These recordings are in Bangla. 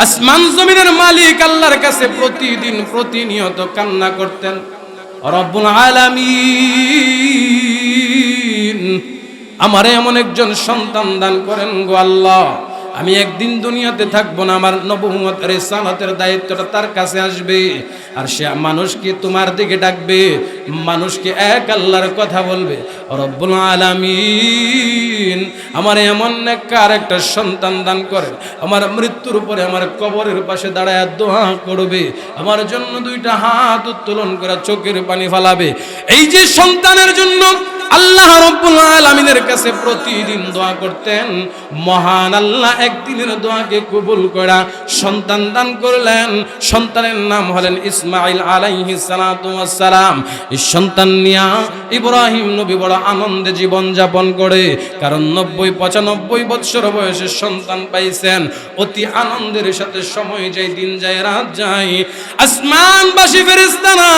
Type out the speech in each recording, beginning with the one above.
আসমান জমিনের মালিক আল্লাহর কাছে প্রতিদিন প্রতিনিয়ত কান্না করতেন, রব্বুল আলামিন আমারে এমন একজন সন্তান দান করেন গো আল্লাহ, আমি একদিন দুনিয়াতে থাকবো না, আমার নবুয়ত রিসালাতের দায়িত্বটা তার কাছে আসবে, আর সে মানুষকে তোমার দিকে ডাকবে, মানুষকে এক আল্লাহর কথা বলবে। রব্বুল আলামিন আমার এমন নেককার একটা সন্তান দান করেন, আমার মৃত্যুর উপরে আমার কবরের পাশে দাঁড়ায় দোয়া করবে, আমার জন্য দুইটা হাত উত্তোলন করে চোখের পানি ফেলাবে। এই যে সন্তানের জন্য আল্লাহ রব্বুল আলামিনের কাছে প্রতিদিন দোয়া করতেন, মহান আল্লাহ একদিনের দোয়াকে কবুল করা সন্তান দান করলেন। সন্তানের নাম হলেন ইসমাঈল আলাইহিস সালাতু ওয়াস সালাম। এই সন্তান নিয়া ইব্রাহিম নবী বড় আনন্দে জীবন যাপন করে, কারণ ৯০-৯৫ বছর বয়সে সন্তান পাইছেন। অতি আনন্দের সাথে সময় যায়, দিন যায়, রাত যায়। আসমানবাসী ফেরেশতারা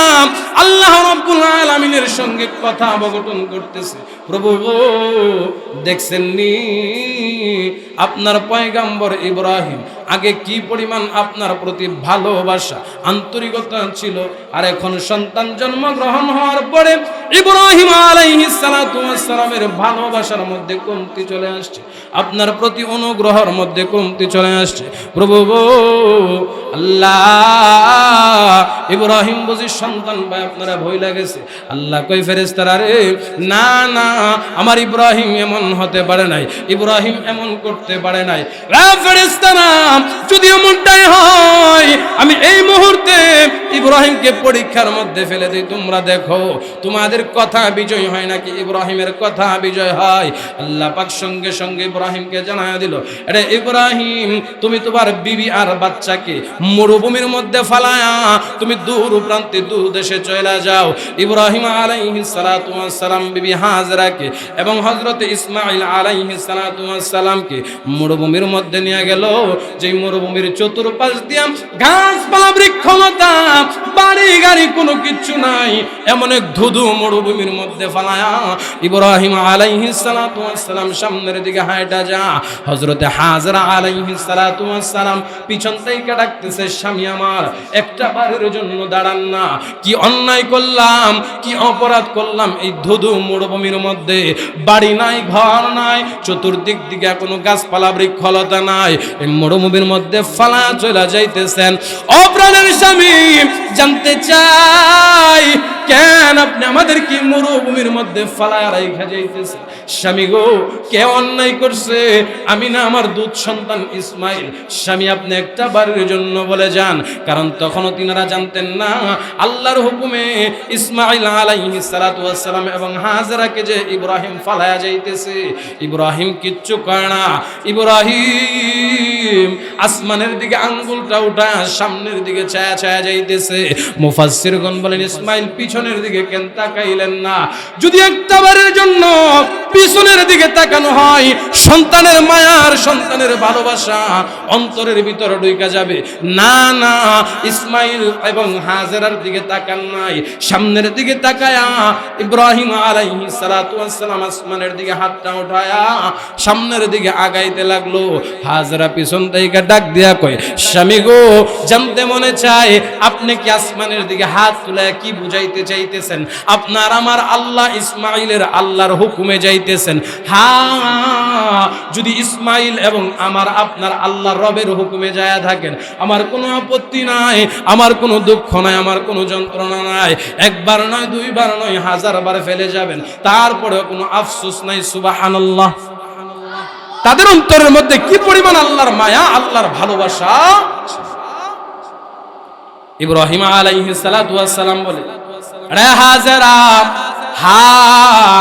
আল্লাহ রব্বুল আলামিনের সঙ্গে কথা অবগঠন করতেছে, প্রভু দেখছেন নি আপনার পয়গাম্বর ইব্রাহিম আগে কি পরিমাণ আপনার প্রতি ভালোবাসা আন্তরিকতা ছিল, আর এখন সন্তান জন্মগ্রহণ হওয়ার পরে ইব্রাহিম আলাইহিস সালাতু ওয়াস সালামের ভালোবাসার মধ্যে কমতি চলে আসছে, আপনার প্রতি অনুগ্রহের মধ্যে কমতি চলে আসছে। প্রভু আল্লাহ ইব্রাহিম বুঝি সন্তান ভাই আপনারা ভয় লাগেছে। আল্লাহ কই ফেরেশতারা রে, না না আমার ইব্রাহিম এমন হতে পারে নাই, ইব্রাহিম এমন করতে পারে নাই। ফেরেশতারা যদি এমনটাই হয়, আমি এই মুহূর্তে ইব্রাহিমকে পরীক্ষার মধ্যে ফেলে দিই, তোমরা দেখো তোমাদের কথা বিজয় হয় নাকি ইব্রাহিমের কথা বিজয় হয়। আল্লাহ পাক সঙ্গে সঙ্গে ইব্রাহিমকে জানায়া দিল, আরে ইব্রাহিম তুমি তোমার বিবি আর বাচ্চাকে মরুভূমির মধ্যে ফালায়া তুমি দূর প্রান্তে দূর দেশে চলে যাও। ইব্রাহিম আলাইহিস সালাতু ওয়াস সালাম বিবি হাজরাকে এবং হযরত ইসমাঈল আলাইহিস সালাতু ওয়াস সালামকে মরুভূমির মধ্যে নিয়ে গেল। যে মরুভূমির চতুর্পাশ দিয়া গাছপালা বৃক্ষলতা বাড়ি গাড়ি কোনো কিচ্ছু নাই, এমন এক ধুধু মরুভূমির মধ্যে ফালায়া ইব্রাহিম আলাইহিস সালাতু ওয়াস সালাম সামনের দিকে হাঁটা যা। হযরত হাজরা আলাইহিস সালাতু ওয়াস সালাম পিছন থেকে ডাকতেছে, স্বামী আমার একটা বারের জন্য দাঁড়ান না, কি অন্যায় করলাম, কি অপরাধ করলাম, এই ধুধু মরুভূমির মধ্যে বাড়ি নাই, ঘর নাই, চতুর্দিক দিকে কোনো গাছপালা বৃক্ষলতা নাই, এই মরুভূমির মধ্যে ফালা চলে যাইতেছেন। অপ্রাণের স্বামী জানতে চাই, কেন আপনি আমাদের কি মরুভূমির মধ্যে ফালায় রাইখা যাইতেছে? স্বামী গো, কে অন্যায় করছে? আমি না আমার দুধ সন্তান ইসমাইল। স্বামী আপনি একটা বারের জন্য বলে যান, কারণ তখনও তিনারা জানতেন না আল্লাহর হুকুমে ইসমাইল আলাইহিস সালাতু ওয়াস সালাম এবং হাজরাকে যে ইব্রাহিম ফালায়া যাইতেছে। ইব্রাহিম কিচ্ছু করে না, ইব্রাহিম আসমানের দিকে আঙ্গুলটা উঠা সামনের দিকে ছায়া ছায়া যাইতেছে। মুফাসসিরগণ বলেন ইসমাইল পিছনের দিকে কেন তাকাইলেন না? যদি একটা বারের জন্য পিছনের দিকে তাকানো হয়, সন্তানের মায়ার সন্তানের ভালোবাসা অন্তরের ভিতরে ঢুকে যাবে। না না, ইসমাইল এবং হাজেরার দিকে তাকান নাই, সামনের দিকে তাকায়া ইব্রাহিম আলাইহিস সালাতু ওয়াস সালাম আসমানের দিকে হাতটা উঠায়া সামনের দিকে আগাইতে লাগলো। হাজেরা পিছন থেকে ডাক দিয়া কয়, স্বামী গো, জানতে মনে চায় আপনি কি আসমানের দিকে হাত তুলে কি বুঝাইতে চাইতেছেন? আপনার আমার আল্লাহ ইসমাইলের আল্লাহর হুকুমে যাইতেছেন। হ্যাঁ, যদি ইসমাইল এবং আমার আপনার আল্লাহ রবের হুকুমে যায় থাকেন, আমার কোনো আপত্তি নাই, আমার কোনো দুঃখ নাই, আমার কোনো যন্ত্রণা নাই। একবার নয়, দুইবার নয়, 1000 বার ফেলে যাবেন, তারপরেও কোনো আফসোস নাই। সুবহানাল্লাহ। তাদের অন্তরের মধ্যে কি পরিমাণ আল্লাহর মায়া, আল্লাহর ভালোবাসা। ইব্রাহিম আলাইহিস সালাতু ওয়াস সালাম বলে, রে হাজেরা, হ্যাঁ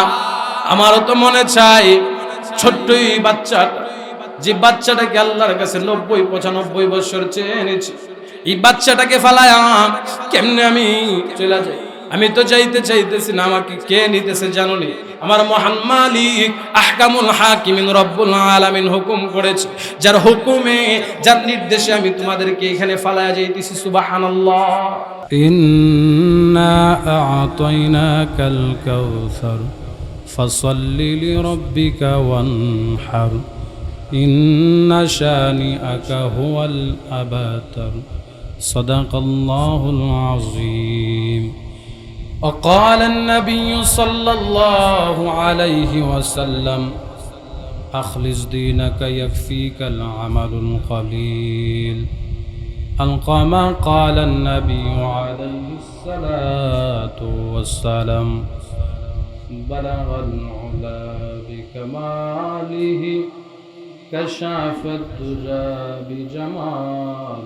আমারও তো মনে চাই ছোট্টই বাচ্চাটা, যে বাচ্চাটাকে আল্লাহর কাছে ৯০-৯৫ বছর চেয়ে এনেছি, এই বাচ্চাটাকে ফালায়া কেমনে আমি চলে যাই? আমি তো চাইতেছি না, আমাকে কে নিতেছে জানোনি? আমার মহান মালিক আহকামুল হাকিমিন রব্বুল আলামিন হুকুম করেছে, যার হুকুমে যার নির্দেশে আমি তোমাদেরকে এখানে ফালায়া যাইতেছি। সুবহানাল্লাহ। ইন্না আ'তাইনাকাল কাউসার ফাসাল্লি লিরাব্বিকা ওয়ানহার إن شانئك هو الأبتر صدق الله العظيم. وقال النبي صلى الله عليه وسلم أخلص دينك يكفيك العمل القليل. كما قال النبي عليه الصلاة والسلام بلغ العلا بكماله كشف الدجى بجماله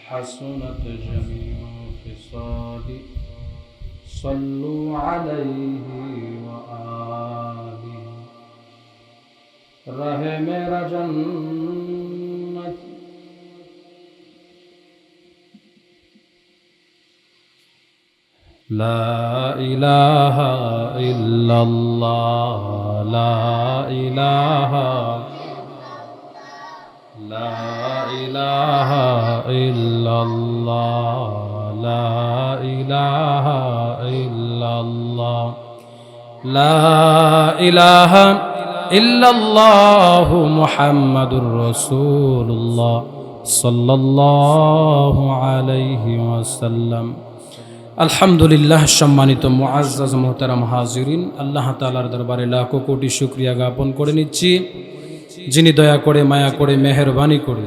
حسنت جميع خصاله صلوا عليه وآله. رہے میرا جنت لا إله إلا الله لا إله إلا الله لا إله إلا الله لا إله إلا الله محمد رسول الله صلى الله عليه وسلم. আলহামদুলিল্লাহ। সম্মানিত মুআজ্জাজ মুহতারাম হাজিরিন, আল্লাহ তাআলার দরবারে লাখো কোটি শুকরিয়া জ্ঞাপন করে নিচ্ছি, যিনি দয়া করে মায়া করে মেহেরবানি করে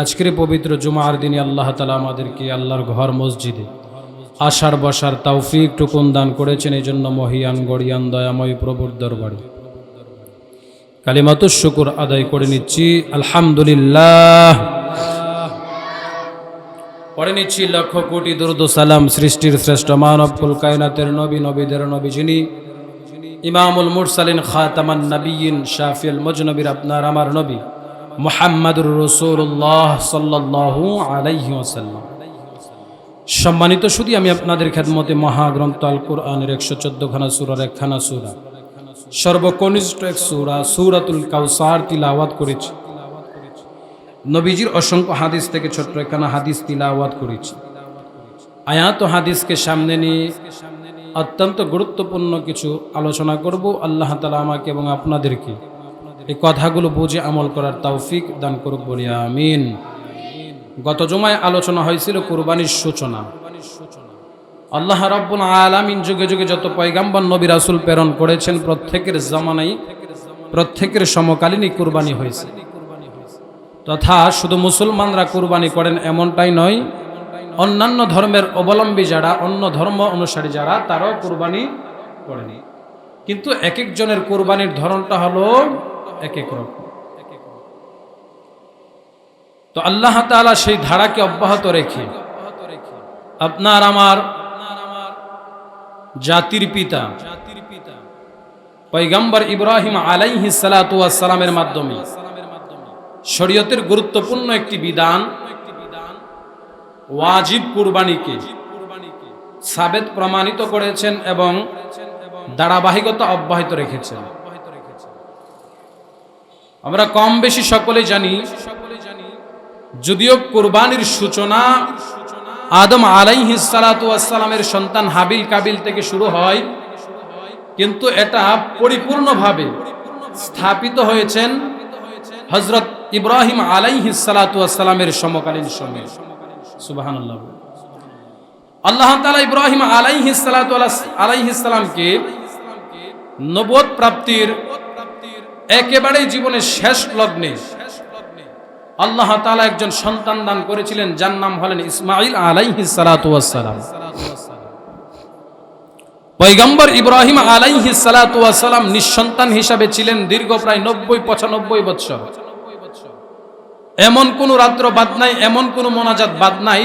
আজকের পবিত্র জুমার দিনে আল্লাহ তাআলা আমাদেরকে আল্লাহর ঘর মসজিদে আসার বসার তৌফিক টুকুন দান করেছেন। এই জন্য মহিয়ান গড়িয়ান দয়াময় প্রভুর দরবারে কালিমাতুশ শুকর আদায় করে নিচ্ছি আলহামদুলিল্লাহ। পড়ে নিচ্ছি লক্ষ কোটি দরুদ ও সালাম সৃষ্টির শ্রেষ্ঠ মানব কুল কায়নাতের নবী নবীদের নবী, যিনি ইমামুল মুরসালিন খাতামান নবিয়্যিন শাফিউল মুজনবির আপনার আমার নবী মুহাম্মাদুর রাসূলুল্লাহ সাল্লাল্লাহু আলাইহি ওয়াসাল্লাম। সম্মানিত শুধু আমি আপনাদের খেদমতে মহাগ্রন্থ আল কোরআনের 114 খানা সূরার একখানা সূরা, সর্বকনিষ্ঠ এক সূরা সূরাতুল কাউসার তিলাওয়াত করেছি। নবীজির অসংখ্য হাদিস থেকে ছোট্ট একখানা হাদিস তিলাওয়াত করেছি। আয়াত ও হাদিসকে সামনে নিয়ে অত্যন্ত গুরুত্বপূর্ণ কিছু আলোচনা করব। আল্লাহ তাআলা আমাকে এবং আপনাদেরকে এই কথাগুলো বুঝে আমল করার তৌফিক দান করুক, বলি আমিন। গত জুমায় আলোচনা হয়েছিল কুরবানির সূচনা। আল্লাহ রাব্বুল আলামিন যুগে যুগে যত পয়গাম্বর নবী রাসূল প্রেরণ করেছেন, প্রত্যেকের জামানায় প্রত্যেকের সমকালীনই কুরবানি হয়েছে। তথা শুধু মুসলমানরা কুরবানি করেন এমনটাই নয়, অন্যান্য ধর্মের অবলম্বী যারা, অন্য ধর্ম অনুসারী যারা, তারাও কুরবানি করেনি। কিন্তু এক একজনের কুরবানির ধরনটা হলো এক এক রকম। তো আল্লাহ তাআলা সেই ধারাকে অব্যাহত রেখে আপনার আমার জাতির পিতা পয়গম্বর ইব্রাহিম আলাইহিস সালাতু ওয়াস সালামের মাধ্যমে শরীয়তের গুরুত্বপূর্ণ একটি বিধান ওয়াজিব কুরবানিকে সাবেত প্রমাণিত করেছেন এবং ধারাবাহিকতা অব্যাহত রেখেছেন। আমরা কম বেশি সকলে জানি, যদিও কুরবানির সূচনা আদম আলাইহিস সালাতু ওয়াস সালামের সন্তান হাবিল কাবিল থেকে শুরু হয়, কিন্তু এটা পরিপূর্ণভাবে স্থাপিত হয়েছেন হযরত ইব্রাহিম আলাইহিস সালাতু ওয়াস সালামের সমকালীন সময়ে। সুবহানাল্লাহ। আল্লাহ তাআলা ইব্রাহিম আলাইহিস সালামকে নবুয়ত প্রাপ্তির একেবারে জীবনের শেষ লগ্নে আল্লাহ তাআলা একজন সন্তান দান করেছিলেন, যার নাম হলেন ইসমাঈল আলাইহিস সালাতু ওয়াস সালাম। পয়গম্বর ইব্রাহিম আলাইহিস সালাতু ওয়াস সালাম নিঃসন্তান হিসাবে ছিলেন দীর্ঘ প্রায় 90-95 বছর। এমন কোন রাত্র বাদ নাই, এমন কোন মোনাজাত বাদ নাই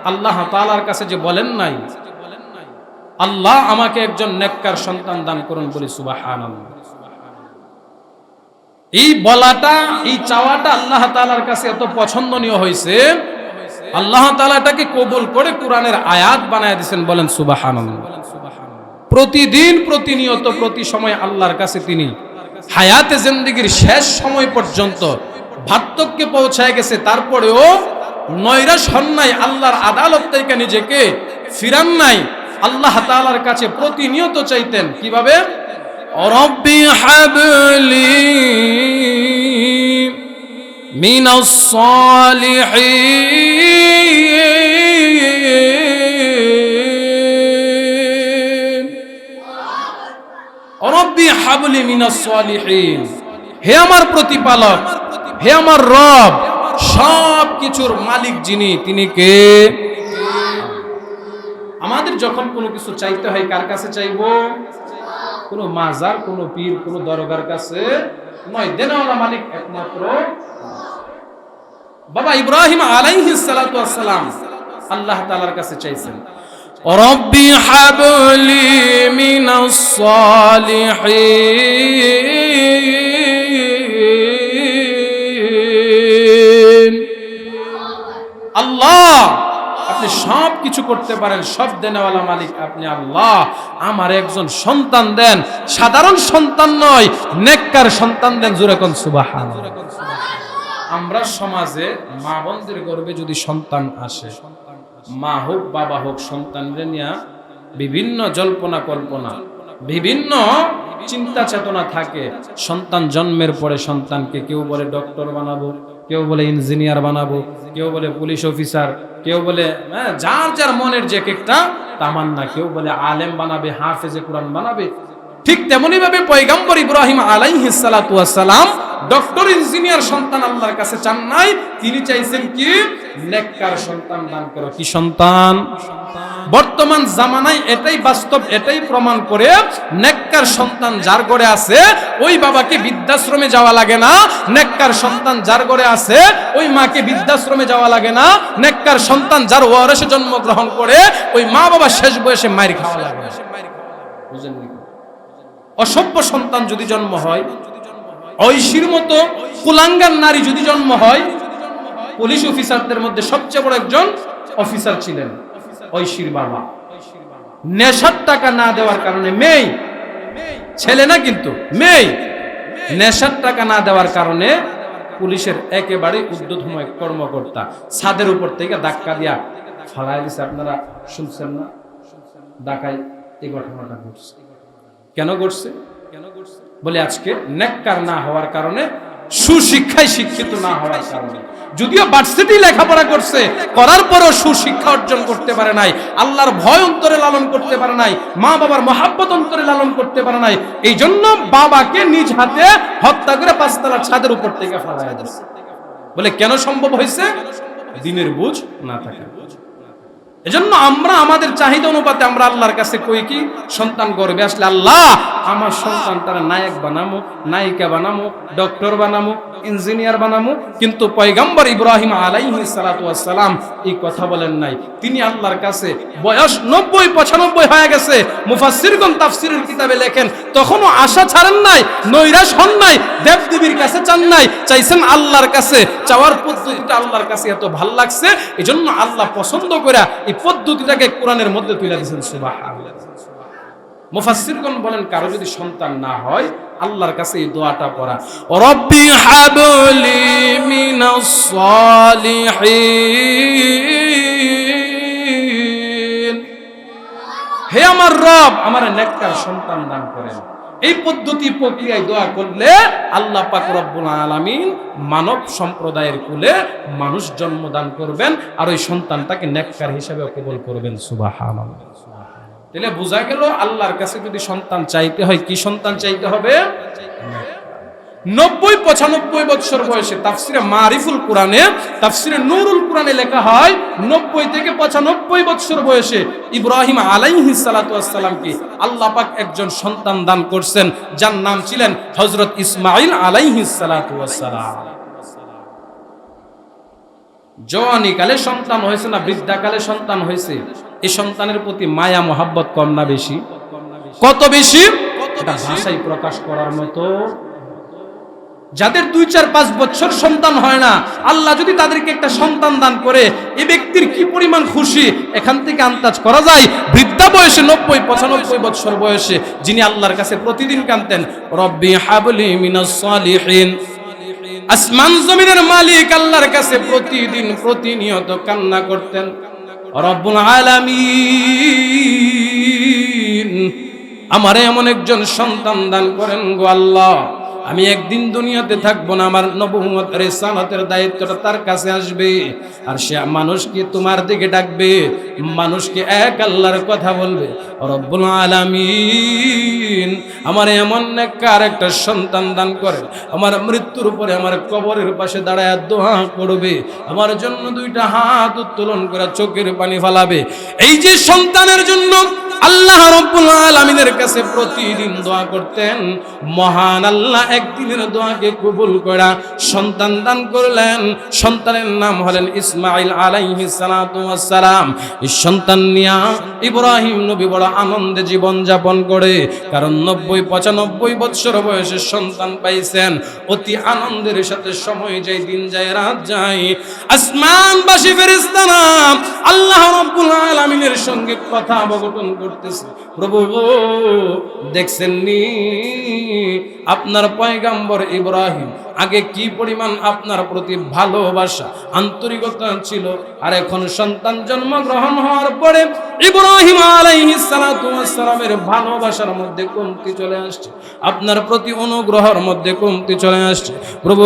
আল্লাহ তাআলার কাছে যে বলেন নাই আল্লাহ আমাকে একজন নেককার সন্তান দান করুন, বলি সুবহানাল্লাহ। এই বলাটা, এই চাওয়াটা আল্লাহ তাআলার কাছে এত পছন্দনীয় হয়েছে, আল্লাহ তাআলা এটাকে কবুল করে কোরআনের আয়াত বানায় দিয়েছেন, বলেন সুবহানাল্লাহ। প্রতিদিন প্রতিনিয়ত প্রতি সময় আল্লাহর কাছে তিনি হায়াতে জিন্দেগীর শেষ সময় পর্যন্ত ভাত্তককে পৌঁছায় গেছে, তারপরেও নৈরাশ হন নাই, আল্লাহর আদালত থেকে নিজেকে ফিরান নাই। আল্লাহ তাআলার কাছে প্রতিনিয়ত চাইতেন কিভাবে? রব্বি হাবলি মিনাস সালিহিন, রব্বি হাবলি মিনাস সালিহিন। হে আমার প্রতিপালক, হে আমার রব, সব কিছুর মালিক যিনি, তিনি কে? আমাদের যখন কোনো কিছু চাইতে হয় কার কাছে চাইবো? কোনো মাজার, কোনো পীর, কোনো দরগার কাছে নয়, দেনওয়ালা মালিক একমাত্র বাবা ইব্রাহিম আলাইহিস সালাতু ওয়াস সালাম আল্লাহ তাআলার কাছে চাইছেন, রব্বি হাবলি মিনাস সালিহিন। আল্লাহ, আপনি সব কিছু করতে পারেন, সব দেনওয়ালা মালিক আপনি আল্লাহ, আমার একজন সন্তান দেন, সাধারণ সন্তান নয়, নেককার সন্তান দেন। জোরে কোন সুবহানাল্লাহ। আমরা সমাজে মা বোনদের গর্ভে যদি সন্তান আসে, মা হোক বাবা হোক, সন্তানদের নিয়ে বিভিন্ন জল্পনা কল্পনা, বিভিন্ন চিন্তা চেতনা থাকে। সন্তান জন্মের পরে সন্তানকে কেউ বলে ডক্টর বানাবো, কেউ বলে ইঞ্জিনিয়ার বানাবো, কেউ বলে পুলিশ অফিসার, কেউ বলে যার যার মনের যে একটা তামান্না, কেউ বলে আলেম বানাবে, হাফেজে কোরআন বানাবে। ঠিক তেমনি ভাবে পয়গম্বর ইব্রাহিম আলাইহিস সালাতু ওয়াস সালাম ডক্টর ইঞ্জিনিয়ার সন্তান আল্লাহর কাছে চান নাই, তিনি চাইছেন কি? নেককার সন্তান দান করো। কি সন্তান? বর্তমান জামানায় এটাই বাস্তব, এটাই প্রমাণ করে নেককার সন্তান যার ঘরে আছে ওই বাবাকে বৃদ্ধাশ্রমে যাওয়া লাগে না, নেককার সন্তান যার ঘরে আছে ওই মাকে বৃদ্ধাশ্রমে যাওয়া লাগে না, নেককার সন্তান যার ওয়ারিসে জন্মগ্রহণ করে ওই মা বাবা শেষ বয়সে মাইর খাওয়া লাগে না। বুঝেননি? অসভ্য সন্তান যদি জন্ম হয়, ঐশীর মতো কুলাঙ্গার নারী যদি জন্ম হয়, পুলিশ অফিসারদের মধ্যে সবচেয়ে বড় একজন অফিসার ছিলেন ঐশীর বাবা। নেশার টাকা না দেওয়ার কারণে, মেয়ে ছেলে না কিন্তু মেয়ে, নেশার টাকা না দেওয়ার কারণে পুলিশের একেবারে ঊর্ধ্বতম কর্মকর্তা ছাদের উপর থেকে ধাক্কা দিয়া ফালায় দিছে। আপনারা শুনছেন না? ঢাকায় এই ঘটনাটা ঘটছে। কেন ঘটছে? বলে আজকে নেককার না হওয়ার কারণে, সুশিক্ষায় শিক্ষিত না হওয়ার কারণে। যদিও ভার্সিটি লেখাপড়া করছে, করার পরও সুশিক্ষা অর্জন করতে পারে নাই, আল্লাহর ভয় অন্তরে লালন করতে পারে নাই, মা বাবার মহাব্বত অন্তরে লালন করতে পারে নাই। এই জন্য বাবাকে নিজ হাতে হত্যা করে 5 তলার ছাদের উপর থেকে ফালায় দিয়েছে। বলে কেন সম্ভব হয়েছে? দিনের বুঝ না থাকা। এজন্য আমরা আমাদের চাহিদা অনুপাতে আমরা আল্লাহর কাছে কই কি? সন্তান গর্ভে আসলে আল্লাহ আমার সন্তান তারা নায়ক বানামো, নায়িকা বানামো, ডক্টর বানামো, ইঞ্জিনিয়ার বানামো। কিন্তু পয়গম্বর ইব্রাহিম আলাইহিস সালাতু ওয়াস সালাম এই কথা বলেন নাই। তিনি আল্লাহর কাছে বয়স 90-95 হয়ে গেছে, মুফাসসিরগণ তাফসীরের কিতাবে লেখেন, তখনও আশা ছাড়েন নাই, নৈরাশ হন নাই, দেবদেবীর কাছে চান নাই, চাইছেন আল্লাহর কাছে। চাওয়ার পদ্ধতিটা আল্লাহর কাছে এত ভাল লাগছে, এজন্য আল্লাহ পছন্দ করে এই পদ্ধতিটাকে কোরআনের মধ্যে তুলে দিয়েছেন। সুবহানাল্লাহ। মুফাসসিরগণ বলেন, কারো যদি সন্তান না হয় আল্লাহর কাছে এই দোয়াটা পড়া, রব্বি হাবলি মিনাস সালিহিন। হে আমার রব, আমার নেককার সন্তান দান করেন। এই পদ্ধতি প্রক্রিয়ায় দোয়া করলে আল্লাহ পাক রব্বুল আলামিন মানব সম্প্রদায়ের কুলে মানুষ জন্মদান করবেন, আর ওই সন্তানটাকে নেককার হিসেবে কবুল করবেন। সুবহানাল্লাহ। তাহলে বোঝা গেল আল্লাহর কাছে যদি সন্তান চাইতে হয়, কি সন্তান চাইতে হবে? 90-95 বছর বয়সে তাফসিরে মারিফুল কোরআনে, তাফসিরে নূরুল কোরআনে লেখা হয় 90 থেকে 95 বছর বয়সে ইব্রাহিম আলাইহিস সালাতু ওয়াস সালামকে আল্লাহ পাক একজন সন্তান দান করছেন, যার নাম ছিলেন হযরত ইসমাঈল আলাইহিস সালাতু ওয়াস সালাম। জওয়ানি কালে সন্তান হয়েছে না বৃদ্ধাকালে সন্তান হয়েছে, এই সন্তানের প্রতি মায়া মোহাব্বত কম না বেশি? কত বেশি? এটা ভাষায় প্রকাশ করার মতো। যাদের 2-4-5 বছর সন্তান হয় না, আল্লাহ যদি তাদেরকে একটা সন্তান দান করে, এই ব্যক্তির কি পরিমাণ খুশি এখান থেকে আন্দাজ করা যায়। বৃদ্ধা বয়সে 90-95 বছর বয়সে যিনি আল্লাহর কাছে প্রতিদিন কাঁদতেন, রব্বি হাবলি মিনাস সালিহিন। আসমান জমিনের মালিক আল্লাহর কাছে প্রতিদিন প্রতিনিয়ত কান্না করতেন, রব্বুল আলামিন আমারে এমন একজন সন্তান দান করেন গো আল্লাহ, আমি একদিন দুনিয়াতে থাকবো না, আমার নবুয়ত রিসালাতের দায়িত্বটা তার কাছে আসবে, আর সে মানুষকে তোমার দিকে ডাকবে, মানুষকে এক আল্লাহর কথা বলবে। রব্বুল আলামিন আমার এমন নেককার একটা সন্তান দান করেন, আমার মৃত্যুর উপরে আমার কবরের পাশে দাঁড়ায় দোয়া করবে, আমার জন্য দুইটা হাত উত্তোলন করে চোখের পানি ফেলাবে। এই যে সন্তানের জন্য আল্লাহ রব্বুল আলামিনের কাছে প্রতিদিন দোয়া করতেন, মহান আল্লাহ একদিনের দোয়াকে কবুল করা সন্তান দান করলেন। সন্তানের নাম হলেন ইসমাঈল আলাইহিস সালাতু ওয়াস সালাম। এই সন্তান নিয়া ইব্রাহিম নবী বড় আনন্দে জীবন যাপন করে, কারণ ৯০-৯৫ বছর বয়সে সন্তান পাইছেন। অতি আনন্দের সাথে সময় যায়, দিন যায়, রাত যায়। আসমানবাসী ফেরেশতারা আল্লাহ রব্বুল আলামিনের সঙ্গে কথা অবগঠন করতেছে, প্রভু দেখছেন নি আপনার পয়গাম্বর ইব্রাহিম আগে কি পরিমাণ আপনার প্রতি ভালোবাসা আন্তরিকতা ছিল, আর এখন সন্তান জন্মগ্রহণ হওয়ার পরে ইব্রাহিম আলাইহিস সালাতু ওয়াস সালামের ভালোবাসার মধ্যে কমতি চলে আসছে, আপনার প্রতি অনুগ্রহের মধ্যে কমতি চলে আসছে। প্রভু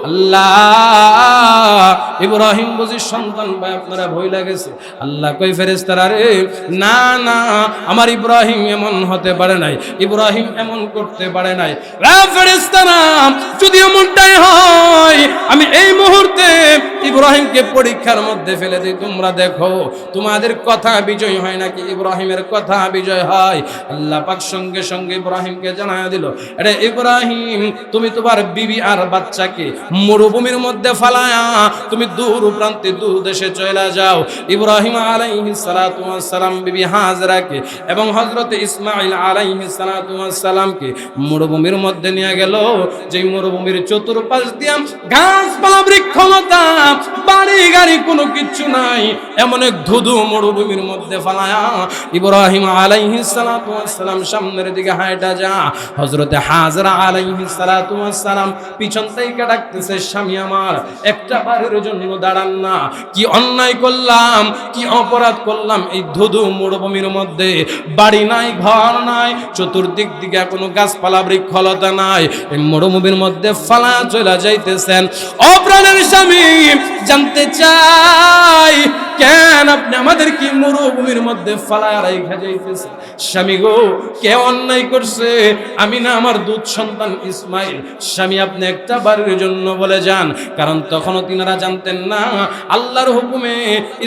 আল্লাহ ইব্রাহিম বুঝি সন্তান ভাই আপনারা ভয় লাগেছে। আল্লাহ কই ফেরেশতারা রে, না না আমার ইব্রাহিম এমন হতে পারে নাই, ইব্রাহিম এমন করতে পারে নাই। ফেরেশতারা যদি এমনটাই হয়, আমি এই মুহূর্তে ইব্রাহিমকে পরীক্ষার মধ্যে ফেলে দিই, তোমরা দেখো তোমাদের কথা বিজয় হয় নাকি ইব্রাহিমের কথা বিজয় হয়। আল্লাহ পাক সঙ্গে সঙ্গে ইব্রাহিমকে জানায়া দিল, আরে ইব্রাহিম তুমি তোমার বিবি আর বাচ্চাকে মরুভূমির মধ্যে ফালায়া তুমি দূর প্রান্তে দূর দেশে চলে যাও। ইব্রাহিম আলাইহিস সালাতু ওয়াস সালাম বিবি হাজরাকে এবং হযরত ইসমাঈল আলাইহিস সালাতু ওয়াস সালামকে মরুভূমির মধ্যে নিয়ে গেল। যে মরুভূমির চতুর্পাশ দিয়া গাছপালা বৃক্ষলতা বাড়ি গাড়ি কোনো কিচ্ছু নাই, এমন এক ধুধু মরুভূমির মধ্যে ফালায়া ইব্রাহিম আলাইহিস সালাতু ওয়াস সালাম সামনের দিকে হাঁটা যা। হযরত হাজরা আলাইহিস সালাতু ওয়াস সালাম পিছন থেকে ডাকতেছে, স্বামী আমার একটা বারের জন্য দাঁড়ান না, কি অন্যায় করলাম, কি অপরাধ করলাম, এই ধুধু মরুভূমির মধ্যে বাড়ি নাই, ঘর নাই, চতুর্দিক দিকে কোনো গাছপালা বৃক্ষলতা নাই, এই মরুভূমির মধ্যে ফালা চলে যাইতেছেন। ও প্রাণের স্বামী জানতে চাই, কেন আপনি আমাদের কি মরুভূমির মধ্যে ফালায় রাইখা যাইতেছেন? স্বামী গো, কে অন্যায় করছে? আমি না আমার দুধ সন্তান ইসমাইল। স্বামী আপনি একটা বারের জন্য বলে যান, কারণ তখনও তিনারা জানতেন না আল্লাহর হুকুমে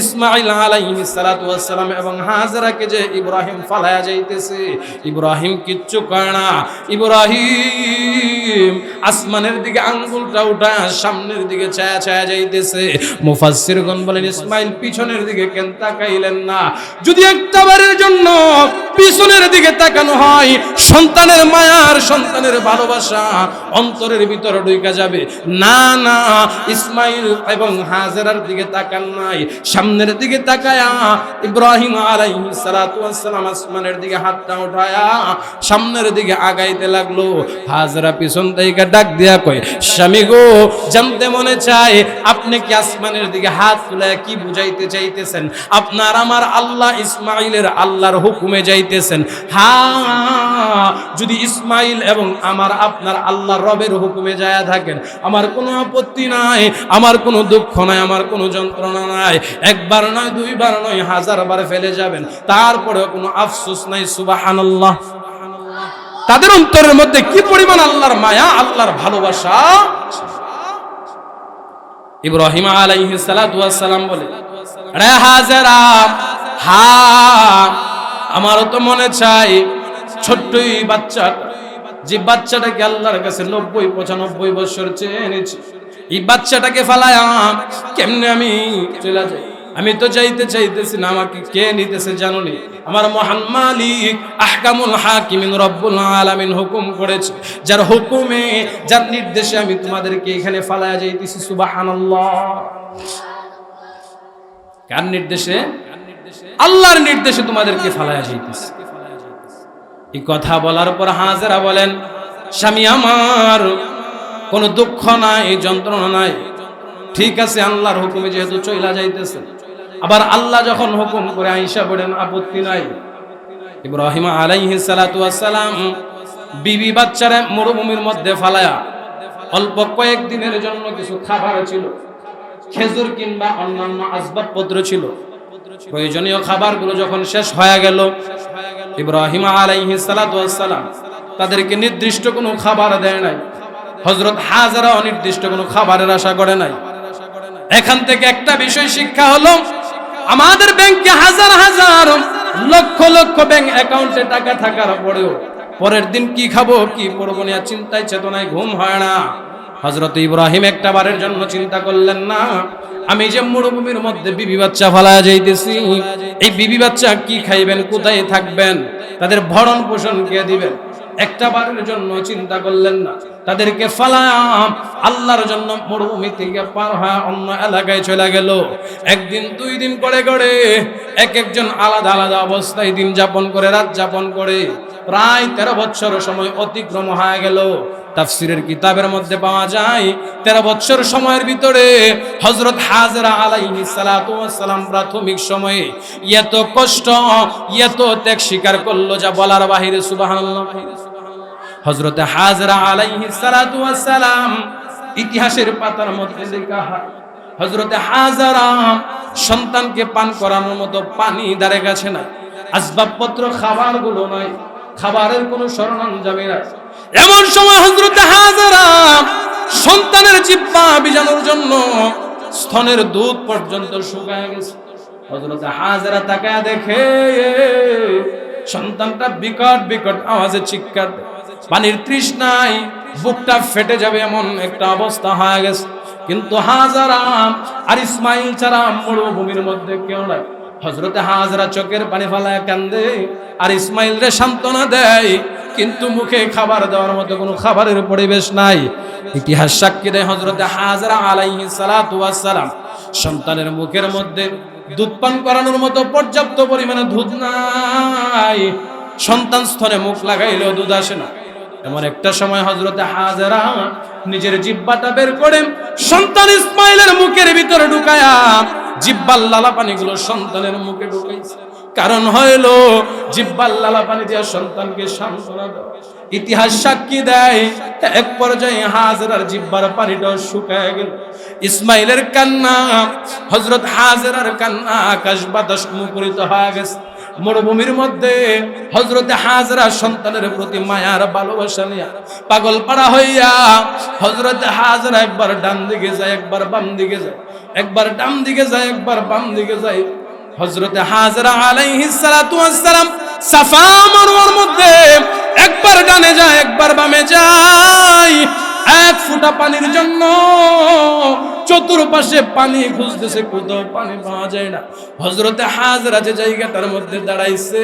ইসমাইল আলাইহিস সালাতু ওয়াস সালাম এবং হাজরাকে যে ইব্রাহিম ফালায়া যাইতেছে। ইব্রাহিম কিচ্ছু করে না, ইব্রাহিম আসমানের দিকে আঙ্গুলটা উঠা সামনের দিকে ছায়া ছায়া যাইতেছে। মুফাসসিরগণ বলেন ইসমাইল পিছনের দিকে কেন তাকাইলেন না? যদি একটা বারের জন্য পিছনের দিকে তাকানো হয়, সন্তানের মায়ার সন্তানের ভালোবাসা অন্তরের ভিতরে ঢুকে যাবে। না না, ইসমাইল এবং হাজেরার দিকে তাকান নাই, সামনের দিকে তাকায়া ইব্রাহিম আলাইহিস সালাতু ওয়াস সালাম আসমানের দিকে হাতটা উঠায়া সামনের দিকে আগাইতে লাগলো। হাজেরা পিছন থেকে ডাক দিয়া কয়, স্বামী গো, জানতে মনে চায় আপনি কি আসমানের দিকে হাত তুলে কি বুঝাইতে চাইতেছেন? আপনার আমার আল্লাহ ইসমাইলের আল্লাহর হুকুমে যাইতেছেন। হ্যাঁ, যদি ইসমাইল এবং আমার আপনার আল্লাহ রবের হুকুমে যায় থাকেন, আমার কোনো আপত্তি নাই, আমার কোনো দুঃখ নাই, আমার কোনো যন্ত্রণা নাই। একবার নয়, দুইবার নয়, 1000 বার ফেলে যাবেন, তারপরেও কোনো আফসোস নাই। সুবহানাল্লাহ। তাদের অন্তরের মধ্যে কি পরিমাণ আল্লাহর মায়া, আল্লাহর ভালোবাসা। ইব্রাহিম আলাইহিস সালাতু ওয়াস সালাম বলে, রে হাজেরা, হ্যাঁ আমারও তো মনে চাই ছোট্টই বাচ্চাটা, যে বাচ্চাটাকে আল্লাহর কাছে ৯০-৯৫ বছর চেয়ে এনেছি, এই বাচ্চাটাকে ফালায়া কেমনে আমি চলে যাই? আমি তো চাইতেছি না, আমাকে কে নিতেছে জানুনি? আমার মহান মালিক আহকামুল হাকিমিন রব্বুল আলামিন হুকুম করেছে, যার হুকুমে যার নির্দেশে আমি তোমাদেরকে এখানে ফালায়া যাইতেছি। সুবহানাল্লাহ। কার নির্দেশে? আল্লাহর নির্দেশে তোমাদেরকে ফালায়া যাইতেছি। এই কথা বলার পর হাজেরা বলেন, স্বামী আমার কোনো দুঃখ নাই, যন্ত্রণা নাই, ঠিক আছে, আল্লাহর হুকুমে যেহেতু চইলা যাইতেছে, আবার আল্লাহ যখন হুকুম করে আইসা পড়েন, আপত্তি নাই। ইব্রাহিম আলাইহিস সালাতু ওয়াস সালাম বিবি বাচ্চারা মরুভূমির মধ্যে ফালায়া অল্প কয়েকদিনের জন্য কিছু খাবার ছিল, খেজুর কিংবা অন্যান্য আসবাবপত্র ছিল। প্রয়োজনীয় খাবারগুলো যখন শেষ হয়ে গেল, ইব্রাহিম আলাইহিস সালাতু ওয়াস সালাম তাদেরকে নির্দিষ্ট কোনো খাবার দেয় নাই। হযরত হাজেরা অনির্দিষ্ট কোনো খাবারের আশা করে নাই। এখান থেকে একটা বিষয় শিক্ষা হলো, আমাদের ব্যাংকে হাজার হাজার লক্ষ লক্ষ ব্যাংক অ্যাকাউন্টে টাকা থাকার পরেও পরের দিন কি খাবো কি পরবো নিয়ে চিন্তায় চেতনায় ঘুম হয় না। হযরত ইব্রাহিম একটা বারের জন্য চিন্তা করলেন না, আমি যে মরুভূমির মধ্যে বিবি বাচ্চা ফালায়া যাইতেছি, এই বিবি বাচ্চা কি খাইবেন, কোথায় থাকবেন, তাদের ভরণ পোষণ কে দিবেন। একটা বারের জন্য চিন্তা করলেন না, তাদেরকে ফালায়া আল্লাহর জন্য মরুভূমি থেকে পার হয়ে অন্য এলাকায় চলে গেল। একদিন দুই দিন করে করে এক একজন আলাদা আলাদা অবস্থায় দিন যাপন করে, রাত যাপন করে প্রায় 13 বছর সময় অতিক্রম হয়ে গেল। তাফসীরের কিতাবের মধ্যে পাওয়া যায় 13 বছর সময়ের ভিতরে হযরত হাজেরা আলাইহিস সালাতু ওয়াস সালাম প্রাথমিক সময়ে এত কষ্ট এত ত্যাগ স্বীকার করলো যা বলার বাহিরে। সুবহানাল্লাহ। হযরত হাজেরা আলাইহিস সালাতু ওয়াস সালাম ইতিহাসের পাতার মধ্যে লেখা হয়, হযরত হাজেরা সন্তানকে পান করানোর মতো পানি দ্বারে গেছে না, আসবাবপত্র খাবারগুলো নাই, খাবারের কোনো সরঞ্জাম নাই। এমন সময় হযরত হাজেরা সন্তানের জিহ্বা ভিজানোর জন্য স্তনের দুধ পর্যন্ত শুকায় গেছে। হযরত হাজেরা তাকায় দেখে সন্তানটা বিকট বিকট আওয়াজে চিৎকার দেয়, পানির তৃষ্ণায় বুকটা ফেটে যাবে এমন একটা অবস্থা হয়ে গেছে। কিন্তু হাজেরা আর ইসমাইল ছাড়া মরুভূমির মধ্যে কেউ নাই। হযরত হাজেরা চোখের পানি ফেলায় কান্দে আর ইসমাইল রে সান্ত্বনা দেয়, কিন্তু মুখে খাবার দেওয়ার মতো কোনো খাবারের পরিবেশ নাই। ইতিহাস সাক্ষী দেয় হযরত হাজেরা আলাইহিস সালাতু ওয়াস সালাম সন্তানের মুখের মধ্যে দুধ পান করানোর মতো পর্যাপ্ত পরিমাণে দুধ নাই, সন্তান স্তনে মুখ লাগাইলেও দুধ আসে না। এমন একটা সময় হযরত হাজেরা নিজের জিহ্বাটা বের করে সন্তান ইসমাইলের মুখের ভিতরে ঢুকায়া জিহ্বার লালা পানিগুলো সন্তানের মুখে ঢুকাইছে। কারণ হইল জিহ্বার লালা পানি দিয়ে সন্তানকে সান্ত্বনা দেওয়া। ইতিহাস সাক্ষী দেয় এক পর্যায়ে হাজেরার জিহ্বার পানিটা শুকায় গেল। ইসমাইলের কান্না, হযরত হাজেরার কান্না আকাশ বাতাস মুখরিত হয়ে গেছে। মরুভূমির মধ্যে হযরত হাজেরা সন্তানের প্রতি মায়ার ভালোবাসা নিয়ে পাগল পাড়া হইয়া হযরত হাজেরা একবার ডান দিকে যায়, একবার বাম দিকে যায়, একবার ডান দিকে যায়, একবার বাম দিকে যায়। হযরত হাজেরা আলাইহিস সালাতু ওয়াস সালাম সাফা মারওয়ার মধ্যে একবার ডানে যায়, একবার বামে যায়, এক ফোঁটা পানির জন্য চতুর্পাশে পানি খুঁজতেছে, কোথাও পানি পাওয়া যায় না। হযরত হাজেরা যে জায়গাটার মধ্যে দাঁড়াইছে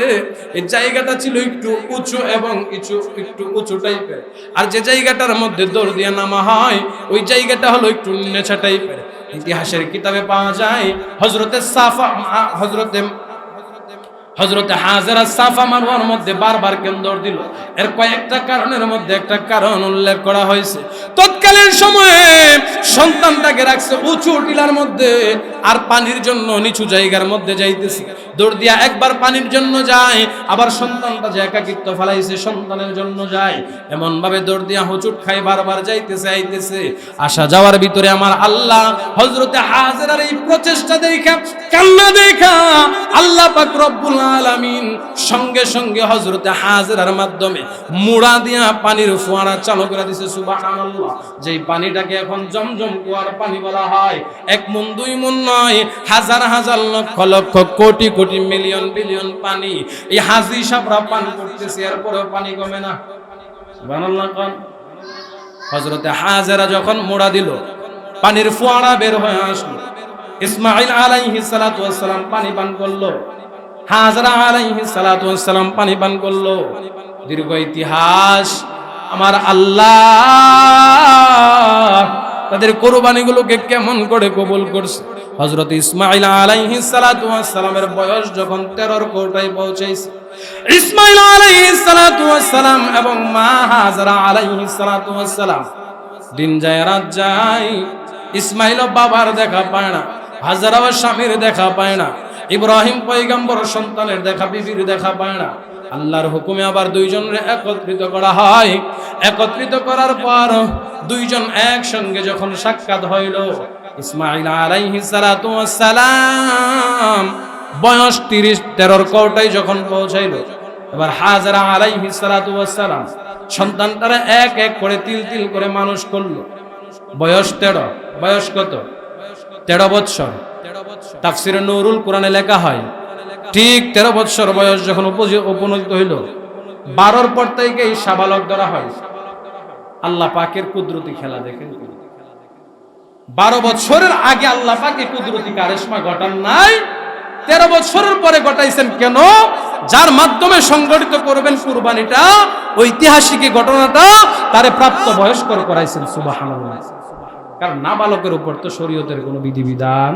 এই জায়গাটা ছিল একটু উঁচু এবং একটু উঁচু টাইপের, আর যে জায়গাটার মধ্যে দৌড় দিয়ে নামা হয় ওই জায়গাটা হলো একটু নেচা টাইপের। ইতিহাসের কিতাবে পাওয়া যায় হযরত হাজেরা সাফা মারওয়ার মধ্যে বারবার কেন্দ্র দিল। এর কয়েকটা কারণের মধ্যে একটা কারণ উল্লেখ করা হয়েছে। তৎকালীন সময়ে সন্তানটাকে রাখছে উঁচু টিলার মধ্যে আর পানির জন্য নিচু জায়গার মধ্যে যাইতেছে। দৌড় দিয়া একবার পানির জন্য যায়, আবার সন্তানটা যে একাকিত্ব ফেলাইছে সন্তানের জন্য যায়, এমন ভাবে দৌড় দিয়া হুচুট খাই বারবার যাইতেছে আইতেছে। আসা যাওয়ার ভিতরে আমার আল্লাহ হযরত হাজেরার এই প্রচেষ্টা দেখা, কান্না দেখা আল্লাহ পাক রব্বুল আলামিন সঙ্গে সঙ্গে হযরত হাজেরার মাধ্যমে মুড়া দিয়া পানির ফোয়ারা চালু করে দিয়েছে। সুবহানাল্লাহ। যেই পানিটাকে এখন জমজম কুয়ার পানি বলা হয়, এক মন দুই মন নয়, হাজার হাজার লক্ষ লক্ষ কোটি কোটি মিলিয়ন বিলিয়ন পানি এই হাজী সাহরা পান করতেছে, এরপরেও পানি কমে না। সুবহানাল্লাহ। কোন হযরত হাজেরা যখন মুড়া দিল পানির ফোয়ারা বের হয়ে আসলো, ইসমাঈল আলাইহিস সালাতু ওয়াস সালাম পানি পান করলো, হাজেরা আলাইহিস সালাতু ওয়াস সালাম পানি পান করলো। দীর্ঘ ইতিহাস। আমার আল্লাহ তাদের কোরবানিগুলোকে কেমন করে কবুল করছে। হযরত ইসমাঈল আলাইহিস সালাতু ওয়াস সালামের বয়স যখন 13 কোটায় পৌঁছেছে, ইসমাঈল আলাইহিস সালাতু ওয়াস সালাম এবং মা হাজেরা আলাইহিস সালাতু ওয়াস সালাম দিন যায় রাত যায়, ইসমাঈল বাবার দেখা পায় না, হাজেরা স্বামীর দেখা পায় না, ইব্রাহিম পয়গম্বর সন্তানের দেখা, বিবির দেখা পায় না। আল্লাহর হুকুমে আবার দুইজনরে একত্রিত করা হয়। একত্রিত করার পর দুইজন একসঙ্গে যখন সাক্ষাৎ হইল, ইসমাঈল আলাইহিস সালাতু ওয়াস সালাম বয়স 33 কোটায় যখন পৌঁছাইল, এবার হাজরা আলাইহিস সালাতু ওয়াস সালাম সন্তানটারা এক এক করে তিল তিল করে মানুষ করলো। বয়স 13। বয়স কত? 13 বছর। তাফসিরে নুরুল কোরআনে লেখা হয় ঠিক 13 বছর বয়স যখন উপনীত হইল, 12 পর থেকেই সাবালক ধরা হয়। আল্লাহ পাকের কুদরতি খেলা দেখেন। 12 বছরের আগে আল্লাহ পাকে কুদরতি কারিশমা ঘটান নাই, 13 বছরের পরে ঘটাইছেন। কেন? যার মাধ্যমে সংগঠিত করবেন কুরবানিটা, ঐতিহাসিক ঘটনাটা তারে প্রাপ্ত বয়স্কর করাইছেন। সুবহানাল্লাহ। কারণ নাবালকের উপর তো শরীয়তের কোনো বিধিবিধান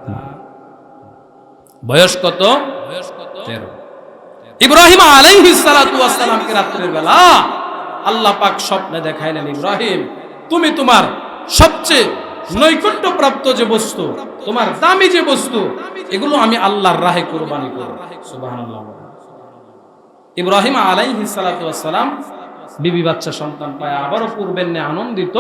না। বয়স কত? 13। ইব্রাহিম আলাইহিস সালাতু ওয়াস সালামকে রাতের বেলা আল্লাহ পাক স্বপ্নে দেখাইলেন, ইব্রাহিম তুমি তোমার সবচেয়ে নৈকট্যপ্রাপ্ত যে বস্তু, তোমার দামি যে বস্তু, এগুলো আমি আল্লাহর রাহে কুরবানি করব। সুবহানাল্লাহ। ইব্রাহিম আলাইহিস সালাতু ওয়াস সালাম বিবি বাচ্চা সন্তান পায় আবারও পূর্বের ন্যায় আনন্দিত।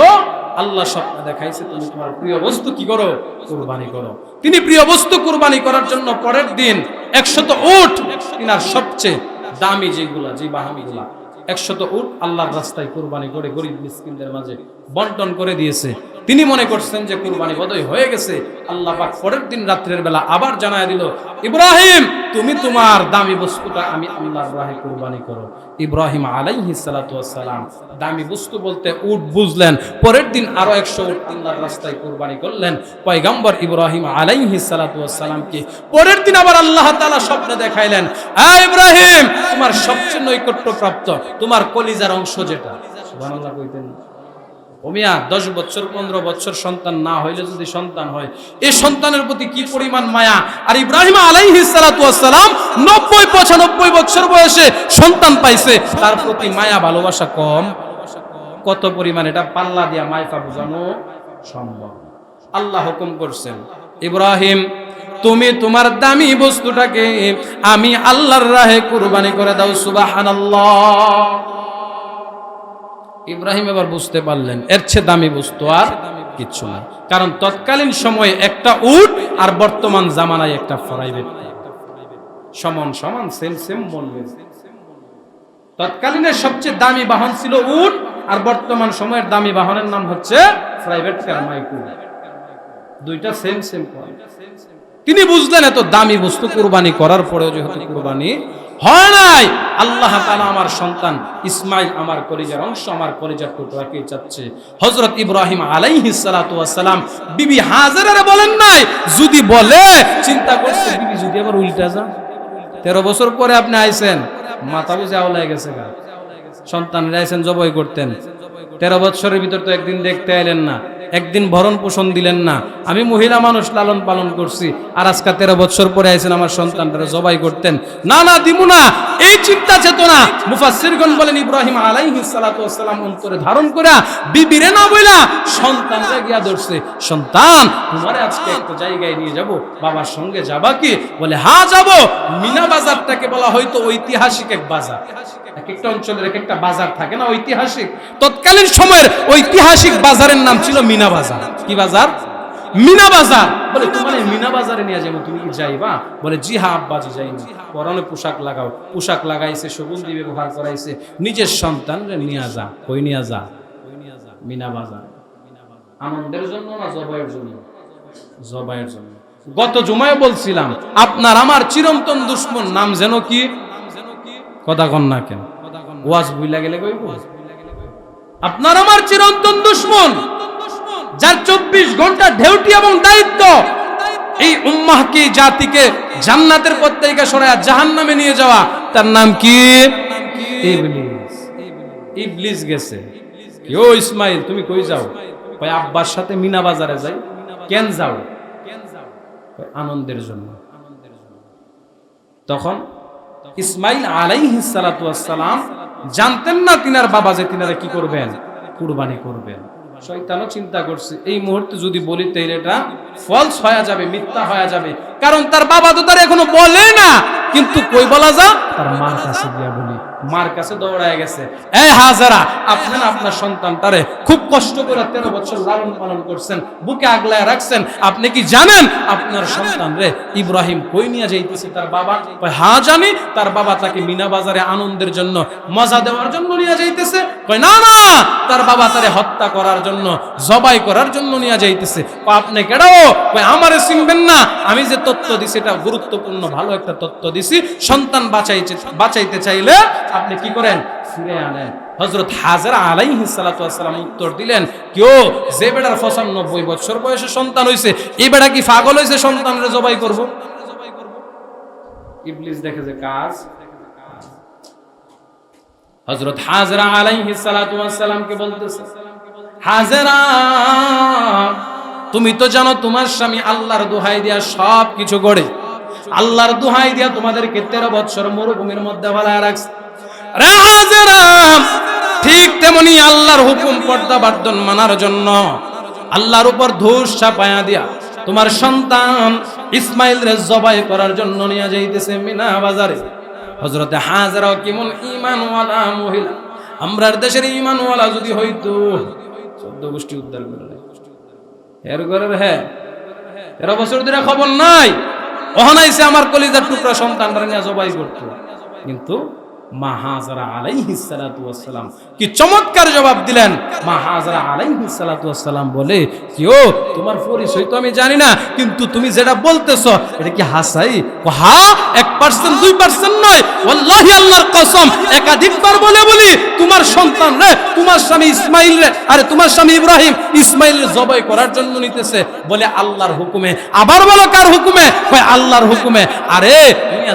আল্লাহ স্বপ্নে দেখাইছে তুমি তোমার প্রিয় বস্তু কি করো? কুরবানি করো। তিনি প্রিয় বস্তু কুরবানি করার জন্য পরের দিন 100 উট, তিনার সবচেয়ে দামি যেগুলা, যে বাহনগুলা 100 উট আল্লাহর রাস্তায় কুরবানি করে গরিব মিসকিনদের মাঝে বন্টন করে দিয়েছে। তিনি মনে করছেন যে কুরবানি বোধহয় হয়ে গেছে। আল্লাহ পাক পরের দিন রাত্রের বেলা আবার জানায় দিল, ইব্রাহিম তুমি তোমার দামি বস্তুটা আমি আল্লাহর রাহে কুরবানি করো। ইব্রাহিম আলাইহিস সালাতু ওয়াস সালাম দামি বস্তু বলতে উট বুঝলেন। পরের দিন আরো 100 উট আল্লাহর রাস্তায় কুরবানি করলেন। পয়গম্বর ইব্রাহিম আলাইহিস সালাতু ওয়াস সালামকে পরের দিন আবার আল্লাহ তাআলা স্বপ্নে দেখাইলেন, ইব্রাহিম তোমার সবচেয়ে নৈকট্যপ্রাপ্ত তোমার কলিজার অংশ যেটা, সুবহানাল্লাহ কইতেন। ওমিয়া 10 বছর 15 বছর সন্তান না হইলে যদি সন্তান হয়, এই সন্তানের প্রতি কি পরিমাণ মায়া। আর ইব্রাহিম আলাইহিস সালাতু ওয়াস সালাম 90-95 বছর বয়সে সন্তান পাইছে, তার প্রতি মায়া ভালোবাসা কম কত পরিমাণ, এটা পাল্লা দিয়া মাইফা বোঝানো সম্ভব। আল্লাহ হুকুম করছেন, ইব্রাহিম তুমি তোমার দামি বস্তুটাকে আমি আল্লাহর রাহে কুরবানি করে দাও। সুবহানাল্লাহ। ইব্রাহিম এবার বুঝতে পারলেন এর চেয়ে দামি বস্তু আর কিচ্ছু না। কারণ তৎকালীন সময়ে একটা উট আর বর্তমান জামানায় একটা প্রাইভেট সমান সমান সেম মূল্য। তৎকালীনের সবচেয়ে দামি বাহন ছিল উট, আর বর্তমান সময়ের দামি বাহনের নাম হচ্ছে প্রাইভেট কার, মাইক্রো। দুইটা সেম পয়েন্ট। তিনি বুঝলেন এত দামি বস্তু কুরবানি করার পরেও যেহেতু কুরবানি হয় নাই, আল্লাহ তাআলা আমার সন্তান ইসমাইল আমার কলিজার অংশ, আমার কলিজার টুকরাকে চাচ্ছে। হযরত ইব্রাহিম আলাইহিস সালাতু ওয়াস সালাম বিবি হাজেরারে বলেন নাই, যদি বলে চিন্তা করছে বিবি যদি আবার উল্টা যা, 13 বছর পরে আপনি আইছেন, মাথা বুঝে আওলায় গেছে গা, সন্তানরা আইছেন জবাই করতেন, 13 বছরের ভিতর তো একদিন দেখতে আইলেন না, একদিন ভরণ পোষণ দিলেন না, আমি মহিলা মানুষ লালন পালন করছি, আর আজকে 13 বছর পরে আইছেন আমার সন্তানরা জবাই করতেন, না না দিমু না। এই চিন্তা চেতনা মুফাসসিরগণ বলেন ইব্রাহিম আলাইহিস সালাতু ওয়াস সালাম অন্তরে ধারণ করা বিবিরে না বইলা সন্তানরা গিয়া ধরছে, সন্তান তোমারে আজকে একটা জায়গায় নিয়ে যাব, বাবার সঙ্গে যাবা কি? বলে হ্যাঁ যাব। মিনা বাজারটাকে বলা হয়তো ঐতিহাসিক এক বাজার, এক একটা অঞ্চলের এক একটা বাজার থাকে না ঐতিহাসিক। তৎকালীন সময়ের ঐতিহাসিক বাজারের নাম ছিল মিনা বাজার। কি বাজার? মিনা বাজার। বলে তোমার মিনা বাজারে নিয়ে যাবো, তুমি কি যাইবা? বলে জি হ্যাঁ আব্বাজি যাইনি। পরনে পোশাক লাগাও, পোশাক লাগাইছে, সুগন্ধি ব্যবহার করাইছে, নিজের সন্তানরে নিয়ে যা। কই নিয়ে যা? মিনা বাজার। আনন্দের জন্য না জবাইয়ের জন্য? জবাইয়ের জন্য। গত জুমায় বলছিলাম আপনার আমার চিরন্তন দুশমন নাম যেন কি? কথা কন না কেন? ওয়াজ বুইলা গেলে কইব আপনার আমার চিরন্তন দুশমন, যার 24 ঘন্টা ডিউটি এবং দায়িত্ব এই উম্মাহকে, জাতিকে জান্নাতের পথ থেকে সরায়া জাহান্নামে নিয়ে যাওয়া, তার নাম কি? ইবলিস। ইবলিস গেছে। ও ইসমাইল তুমি কই যাও? কই আব্বার সাথে মিনা বাজারে যাই। কেন যাও? আনন্দের জন্য। তখন ইসমাইল আলাইহিস সালাতু ওয়াস সালাম জানতেন না তিনার বাবা যে তিনারা কি করবেন? কুরবানি করবেন। শয়তানও চিন্তা করছে এই মুহূর্তে যদি বলি তাহলে এটা ফলস হয়ে যাবে, মিথ্যা হয়ে যাবে, কারণ তার বাবা তো তার এখনো বলে না কিন্তু কই বলা যা তার মার কাছে গিয়া বলি, মার কাছে দৌড়ায় গেছে। এই হাজেরা, আপনি না আপনার সন্তানটারে খুব কষ্ট করে 13 বছর লালন পালন করছেন, বুকে আগলায় রাখছেন, আপনি কি জানেন আপনার সন্তান রে ইব্রাহিম কই নিয়ে যাইতেছে তার বাবা? কয় হ্যাঁ জানি, তার বাবা তাকে মিনা বাজারে আনন্দের জন্য মজা দেওয়ার জন্য নিয়ে যাইতেছে। কয় না না, তার বাবা তারে হত্যা করার জন্য, জবাই করার জন্য নিয়ে যাইতেছে। আপনি কেডাও? কয় আমারে চিনবেন না, আমি যে তথ্য দিছি এটা গুরুত্বপূর্ণ ভালো একটা তথ্য দিছি, সন্তান বাঁচাইতে চাইলে আপনি কি করেন, ফিরে আনেন। হযরত হাজেরা আলাইহিস সালাতু ওয়াস সালাম উত্তর দিলেন, কেউ যে বেটার 95 বছর বয়সে সন্তান হইছে, এই বেটা কি পাগল হইছে সন্তানরে জবাই করব? ইবলিস দেখে যে কাজ। হযরত হাজেরা আলাইহিস সালাতু ওয়াস সালামকে বলতেছে, হাজেরা তুমি তো জানো তোমার স্বামী আল্লাহর দোহাই দিয়া সব কিছু করে, আল্লাহর দোহাই দিয়া তোমাদেরকে 13 বছর মরুভূমির মধ্যে ফেলায় রাখছে। রে হাজেরা, ঠিক তেমনি আল্লাহর হুকুম পর্দা বর্জন মানার জন্য আল্লাহর উপর ধূস চাপায়া দিয়া তোমার সন্তান ইসমাইল রে জবাই করার জন্য নিয়ে যাইতেছে মিনা বাজারে। হযরতে হাজেরা কেমন ঈমানওয়ালা মহিলা, আমরার দেশের ঈমানওয়ালা যদি হইতো 14 গোষ্ঠী উদ্ধার করে দেয়। এর ঘরের 13 বছর ধরে খবর নাই, ওহানাইছে আমার কলিজার টুকরা সন্তানরা নিয়ে জবাই করত। কিন্তু মা হাজেরা আলাইহিস সালাতু ওয়াস সালাম কি চমৎকার জবাব দিলেন। মা হাজেরা আলাইহিস সালাতু ওয়াস সালাম বলে, কি ও তোমার পরিচয় তো আমি জানি না, কিন্তু তুমি যেটা বলতেছো এটা কি হাসাই? হ্যাঁ, 1% 2% নয়, ওয়াল্লাহি আল্লাহর কসম একাধিকবার বলি তোমার সন্তান রে, তোমার স্বামী ইসমাইল রে, আরে তোমার স্বামী ইব্রাহিম ইসমাইল রে জবাই করার জন্য নিতেছে, বলে আল্লাহর হুকুমে। আবার বলো কার হুকুমে? কয় আল্লাহর হুকুমে। আরে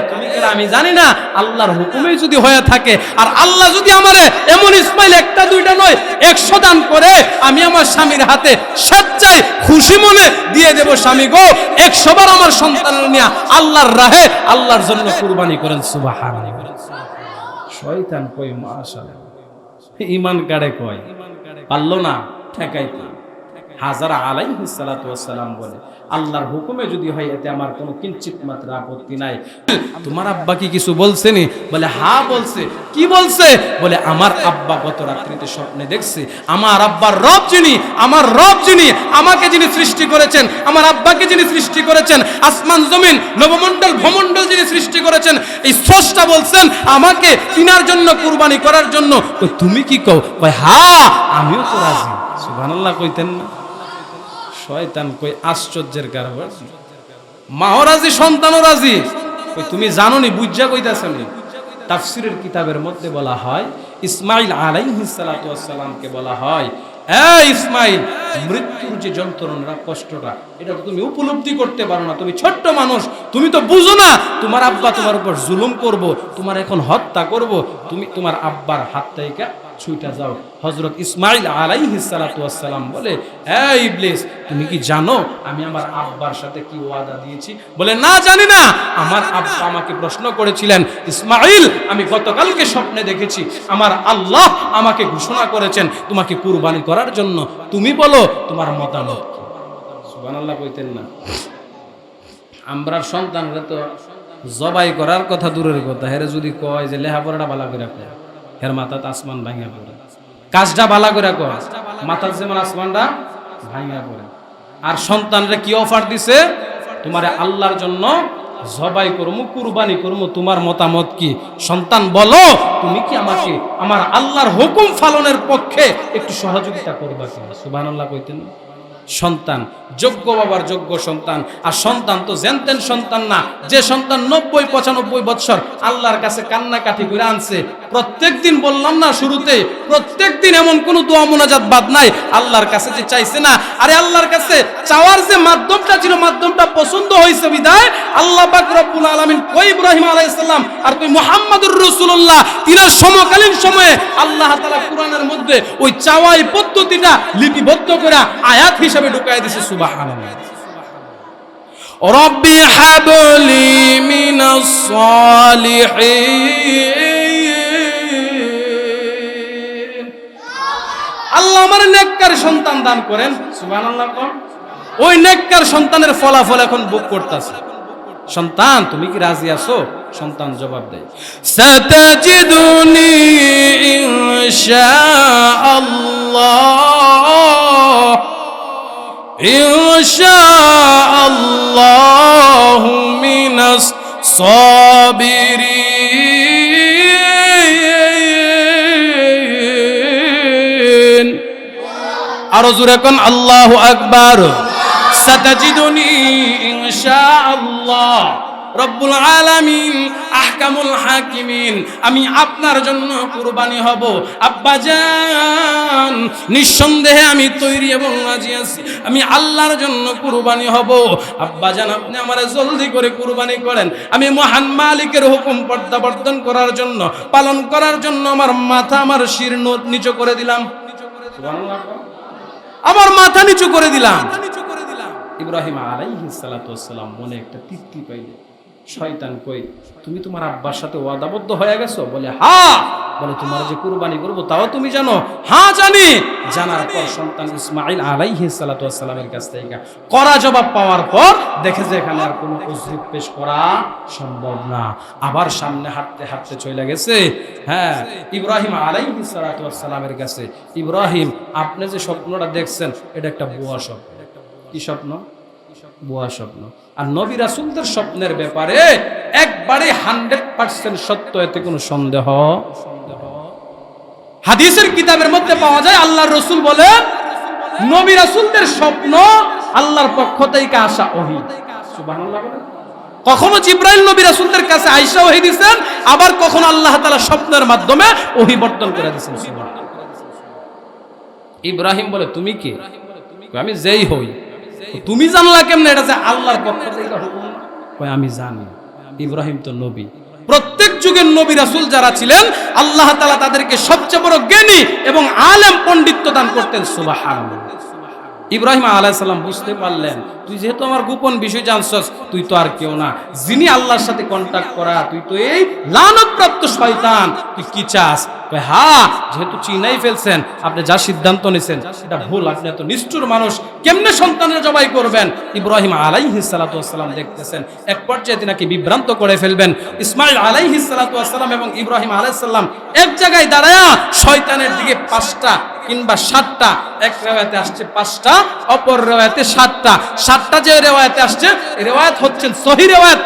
তুমি কি আমি জানি না, আল্লাহর হুকুমেই যদি হয়ে থাকে, আর আল্লাহ যদি আমারে এমন ইসমাইল 1টা 2টা নয় 100 দান করে, আমি আমার স্বামীর হাতে স্বেচ্ছায় খুশি মনে দিয়ে দেব, স্বামী গো 100 বার আমার সন্তানের নিয়ে আল্লাহর রাহে আল্লাহর জন্য কুরবানি করেন। সুবহানাল্লাহ। শয়তান কই মাশাআল্লাহ, ঈমান কাড়ে কয় পারলো না ঠেকাইতে। হাজেরা আলাইহিস সালাতু ওয়াস সালাম বলে, আল্লাহর হুকুমে যদি হয় এতে আমার কোনো কিঞ্চিত মাত্র আপত্তি নাই। তোমার আব্বা কি কিছু বলছেনি? বলে হ্যাঁ বলছে। কি বলছে? বলে আমার আব্বা গত রাত্রিতে স্বপ্নে দেখছে আমার আব্বার রব যিনি, আমার রব যিনি আমাকে যিনি সৃষ্টি করেছেন, আমার আব্বাকে যিনি সৃষ্টি করেছেন, আসমান জমিন নবমণ্ডল ভূমণ্ডল যিনি সৃষ্টি করেছেন, এই স্রষ্টা বলছেন আমাকে তিনার জন্য কুরবানি করার জন্য। তুমি কি কও? কয় হ্যাঁ আমিও তো রাজি। সুবহানাল্লাহ কইতেন না? শয়তান কই আশ্চর্যের কারবার, মাও রাজি সন্তানও রাজি। কই তুমি জানো নি, বুঝা কইতাছনি? তাফসীরের কিতাবের মধ্যে বলা হয় ইসমাইল আলাইহিস সালাতু ওয়াস সালামকে বলা হয়, ইসমাইল মৃত্যুর যে যন্ত্রণা কষ্টটা এটা তো তুমি উপলব্ধি করতে পারো না, তুমি ছোট্ট মানুষ, তুমি তো বুঝো না তোমার আব্বা তোমার উপর জুলুম করব, তোমার এখন হত্যা করব, তুমি তোমার আব্বার হাত থেকে ছুটে যাও। হযরত ইসমাইল আলাইহিস সালাতু ওয়াস সালাম বলে, ইবলিস তুমি কি জানো আমি আমার আব্বার সাথে কি ওয়াদা দিয়েছি? বলে না জানি না, আমার আব্বা আমাকে প্রশ্ন করেছিলেন, ইসমাইল আমি গতকালকে স্বপ্নে দেখেছি আমার আল্লাহ আমাকে ঘোষণা করেছেন তোমাকে কুরবানি করার জন্য, তুমি বলো তোমার মতামত কি? সুবহানাল্লাহ কইতেন না? আমরার সন্তানরা তো জবাই করার কথা দূরের কথা, হেরে যদি কয় যে লেহাপড়াটা ভালো করে কয়, হের মাথাত আসমান ভাঙা পড়ে, কাজটা ভালো করে কয়, মাথার যেমন আসমানটা ভাঙা পড়ে। আর সন্তানরা কি অফার দিছে? তোমারে আল্লাহর জন্য জবাই করমু, কুরবানি করমু, তোমার মতামত কি? সন্তান বলো তুমি কি আমাকে আমার আল্লাহর হুকুম পালনের পক্ষে একটু সহযোগিতা করবা কিনা? সুবহানাল্লাহ কইতেন। সন্তান যোগ্য বাবার যোগ্য সন্তান, আর সন্তান তো জেনতেন সন্তান না, যে সন্তান 90-95 বছর আল্লাহর কাছে কান্নাকাটি করে আনছে। প্রত্যেকদিন বললাম না শুরুতে, প্রত্যেকদিন এমন কোন দোয়া মুনাজাত বাদ নাই আল্লাহর কাছে যে চাইছে না। আরে আল্লাহর কাছে চাওয়ার যে মাধ্যমটা ছিল, মাধ্যমটা পছন্দ হয়েছে বিদায় আল্লাহ পাক রব্বুল আলামিন কই ইব্রাহিম আলাইহিস সালাম আর কই মুহাম্মদুর রাসূলুল্লাহ তিনার সমকালীন সময়ে আল্লাহ তাআলা কোরআনের মধ্যে ওই চাওয়াই পদ্ধতিটা লিপিবদ্ধ করে আয়াত হিসেবে ঢুকায় দিয়েছে। সুবহানাল্লাহ। রব্বি হাবলি মিনাস সালিহিন, আল্লাহ আমার নেককার সন্তান দান করেন। সুবহানাল্লাহ। কোন ওই নেককার সন্তানের ফলাফল এখন ভোগ করতেছে। সন্তান তুমি কি রাজি আছো? সন্তান জবাব দেয়, সাতাজিদুনি ইনশাআল্লাহ ইনশাআল্লাহ মিনাস সাবিরিন। আরো জোরে কোন আল্লাহু আকবার। সাতাজিদুনি ইনশাআল্লাহ, রব্বুল আলামিন আহকামুল হাকিমিন, আমি আপনার জন্য কুরবানি হব। আব্বাজান নিঃসন্দেহে আমি তৈরি এবং রাজি আছি, আমি আল্লাহর জন্য কুরবানি হব। আব্বাজান আপনি আমারে জলদি করে কুরবানি করেন, আমি মহান মালিকের হুকুম প্রত্যাবর্তন করার জন্য, পালন করার জন্য আমার মাথা, আমার শির নিচু করে দিলাম। সুবহানাল্লাহ, আমার মাথা নিচু করে দিলাম। ইব্রাহিম আলাইহিস সালাতু ওয়াস সালাম মনে একটা তৃপ্তি পাইলেন। শয়তান কই, তুমি তোমার আব্বার সাথে ওয়াদাবদ্ধ হয়ে গেছো? বলে হ্যাঁ। বলে তোমার যে কুরবানি করব তাও তুমি জানো? হ্যাঁ জানি। জানার পর সন্তান ইসমাঈল আলাইহিস সালাতু ওয়াস সালামের কাছ থেকে কড়া জবাব পাওয়ার পর দেখে যে এখানে আর কোনো উযর পেশ করা সম্ভব না, আবার সামনে হাঁটতে হাঁটতে চলে গেছে। হ্যাঁ, ইব্রাহিম আলাইহিস সালাতু ওয়াস সালামের কাছে, ইব্রাহিম আপনি যে স্বপ্নটা দেখছেন এটা একটা ভুয়া স্বপ্ন। কি স্বপ্ন? ভুয়া স্বপ্ন। আর নবী রাসূলদের স্বপ্নের ব্যাপারে একবারে 100% সত্য, এতে কোনো সন্দেহ। হাদিসের কিতাবের মধ্যে পাওয়া যায় আল্লাহর রাসূল বলেন নবী রাসূলদের স্বপ্ন আল্লাহর পক্ষ থেকে আসা ওহী। সুবহানাল্লাহ। কখনো জিবরাইল নবী রাসূলদের কাছে আয়েশা ওহী দিবেন, আবার কখনো আল্লাহ তাআলা স্বপ্নের মাধ্যমে ওহী বর্তন করে দিবেন। সুবহানাল্লাহ। ইব্রাহিম বলে তুমি কে? আমি যেই হই। তুমি জানলা কেমনে এটা যে আল্লাহর পক্ষ থেকে হুকুম? কয় আমি জানি। ইব্রাহিম তো নবী, প্রত্যেক যুগের নবী রাসূল যারা ছিলেন আল্লাহ তাআলা তাদেরকে সবচেয়ে বড় জ্ঞানী এবং আলেম পণ্ডিত্য দান করতেন। সুবহানাল্লাহ। ইব্রাহিম আলাইহিস সালাম বুঝতে পারলেন তুই যেহেতু আমার গোপন বিষয় জানছস, তুই তো আর কেউ না, যিনি আল্লাহর সাথে কন্টাক্ট করা, তুই তো এই লানতপ্রাপ্ত শয়তান, তুই কি চাস? হ্যাঁ, যেহেতু চিনাই ফেলছেন, আপনি যা সিদ্ধান্ত নিছেন সেটা ভুল, আপনি এত নিষ্ঠুর মানুষ, কেমনে সন্তানের জবাই করবেন? ইব্রাহিম আলাইহিস সালাতু ওয়াস সালাম দেখতেছেন এক পর্যায়ে তিনাকে বিভ্রান্ত করে ফেলবেন। ইসমাঈল আলাইহিস সালাতু ওয়াস সালাম এবং ইব্রাহিম আলাইহিস সালাম এক জায়গায় দাঁড়ায়া শয়তানের দিকে 5টা কিংবা 7টা, এক রিওয়ায়াতে আসছে 5টা, অপর রিওয়ায়াতে 7টা। 7টা যে রিওয়ায়াতে আসছে, রিওয়ায়াত হচ্ছেন সহিহ রিওয়ায়াত,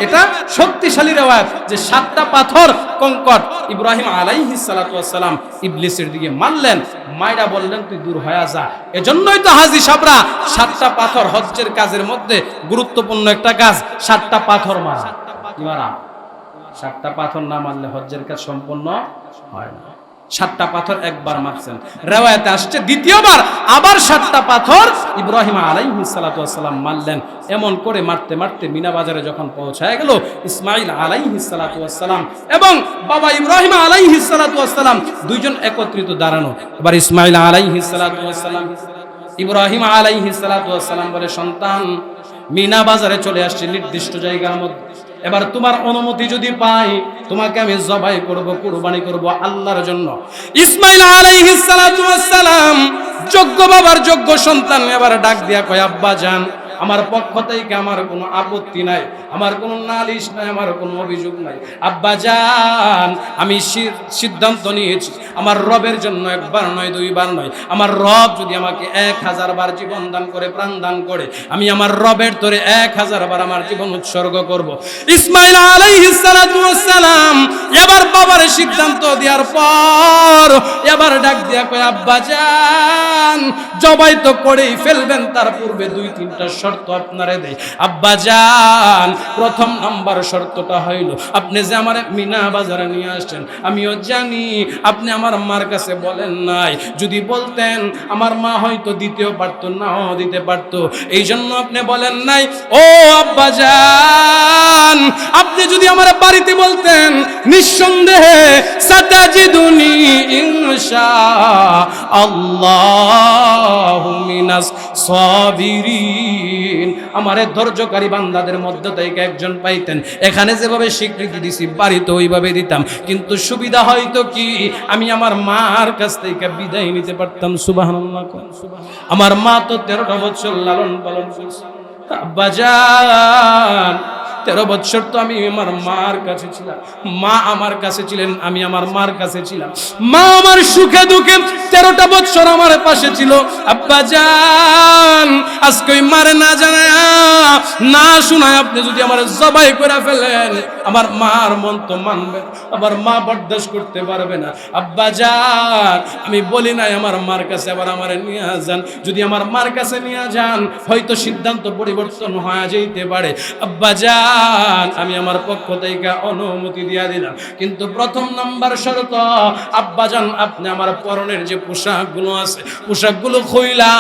এটা শক্তিশালী রিওয়ায়াত যে 7টা পাথর কঙ্কর ইব্রাহিম আলাইহিস সালাতু ওয়াস সালাম ইবলিসের দিকে মারলেন, মাইরা বললেন তুই দূর হয়ে যা। এজন্যই তো হাজী সাহেবরা 7টা পাথর হজ্জের কাজের মধ্যে গুরুত্বপূর্ণ একটা কাজ, 7টা পাথর মারা। কি মারা? 7টা পাথর না মারলে হজ্জের কাজ সম্পন্ন হয় না। 7টা পাথর একবার মারছেন, রিওয়ায়াতে আসছে দ্বিতীয়বার আবার 7টা পাথর ইব্রাহিম আলাইহিস সালাতু ওয়াস সালাম মারলেন। এমন করে মারতে মারতে মিনা বাজারে যখন পৌঁছায় গেল, ইসমাঈল আলাইহিস সালাতু ওয়াস সালাম এবং বাবা ইব্রাহিম আলাইহিস সালাতু ওয়াস সালাম দুইজন একত্রিত দাঁড়ানো। এবার ইসমাঈল আলাইহিস সালাতু ওয়াস সালাম ইব্রাহিম আলাইহিস সালাতু ওয়াস সালাম বলে, সন্তান মিনা বাজারে চলে আসছে নির্দিষ্ট জায়গার মধ্যে, এবার তোমার অনুমতি যদি পাই তোমাকে আমি জবাই করব, কুরবানি করব আল্লাহর জন্য। ইসমাঈল আলাইহিস সালাতু ওয়াস সালাম যোগ্য বাবার যোগ্য সন্তান, এবার ডাক দিয়া কয় আব্বা জান, আমার পক্ষ থেকে আমার কোনো আপত্তি নাই, আমার কোনো নালিশ নাই, আমার কোনো অভিযোগ নাই। আব্বা জান, আমি সিদ্ধান্ত নিয়েছি আমার রবের জন্য একবার নয়, দুইবার নয়, আমার রব যদি আমাকে 1000 বার জীবন দান করে, প্রাণ দান করে, আমি আমার রবের তোরে 1000 বার আমার জীবন উৎসর্গ করব। ইসমাঈল আলাইহিস সালাতু ওয়াস সালাম এবার বাবার সিদ্ধান্ত দেওয়ার পর এবার ডাক দিয়া কয় আব্বা জান, জবাই তো করেই ফেলবেন, তার পূর্বে 2-3টা শর্ত আপনারে দেই। আব্বা জান, প্রথম নাম্বার শর্তটা হইল আপনি যে আমার মিনা বাজারে নিয়ে আসছেন, আমিও জানি আপনি আমার মার কাছে বলেন নাই, যদি বলতেন আমার মা হয়তো দিতেও পারতো, নাও দিতে পারতো, এই জন্য আপনি বলেন নাই। ও আব্বা জান, আপনি যদি আমার বাড়িতে বলতেন, নিঃসন্দেহে সাতাজিদুনি ইনশাআল্লাহু মিনাস সাবিরিন, আমারে ধৈর্যকারী বান্দাদের মধ্যে থেকে একজন পাইতেন। এখানে যেভাবে স্বীকৃতি দিছি বাড়িতে ওইভাবে দিতাম, কিন্তু সুবিধা হয়তো কি আমি আমার মার কাছ থেকে বিদায় নিতে পারতাম। সুবহানাল্লাহ। আমার মা তো 13টা বছর লালন পালন করছে। আব্বা জান, 13 বছর তো আমি আমার মার কাছে ছিলাম, মা আমার কাছে ছিলেন, আমি আমার মার কাছে ছিলাম। মা আমার সুখে দুঃখে 13টা বছর আমার পাশে ছিল। আব্বা জান, আজকে ওই মারে না জানায় না শোনায় আপনি যদি আমার জবাই করে ফেলেন, আমার মার মন তো মানবে, আমার মা বরদাস্ত করতে পারবে না। আব্বা জান, আমি বলি নাই আমার মার কাছে আবার আমারে নিয়ে যান, যদি আমার মার কাছে নিয়ে যান হয়তো সিদ্ধান্ত পরিবর্তন হয়ে যেতে পারে। আব্বা জান, আমি আমার পক্ষ থেকে অনুমতি দিয়ে দিলাম, কিন্তু প্রথম নাম্বার শর্ত, আব্বা জান আপনি আমার পরনের যে পোশাকগুলো আছে পোশাকগুলো খুইলা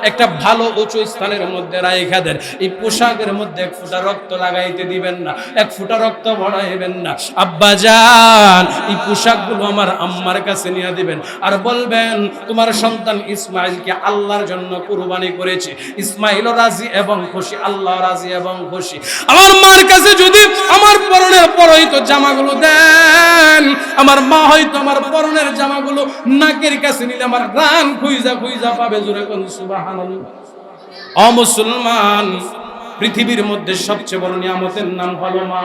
একটা ভালো উঁচু স্থানের মধ্যে রাইখা দেন। এই পোশাকের মধ্যে এক ফোঁটা রক্ত লাগাইতে দিবেন না, এক ফোঁটা রক্ত ভরাইবেন না। আব্বা জান, এই পোশাকগুলো আমার আম্মার কাছে নিয়ে দিবেন আর বলবেন তোমার সন্তান ইসমাইলকে আল্লাহর জন্য কুরবানি করেছে, ইসমাইলও রাজি এবং খুশি, আল্লাহ রাজি এবং খুশি। আমার মার কাছে যদি আমার পরনের পরিহিত জামাগুলো দেন, আমার মা হয়তো আমার পরনের জামাগুলো নাকের কাছে নিলে আমার রান খুইজা খুইজা পাবে। জোরে কোন সুবহানাল্লাহ। ও মুসলমান, পৃথিবীর মধ্যে সবচেয়ে বড় নিয়ামতের নাম হলো মা।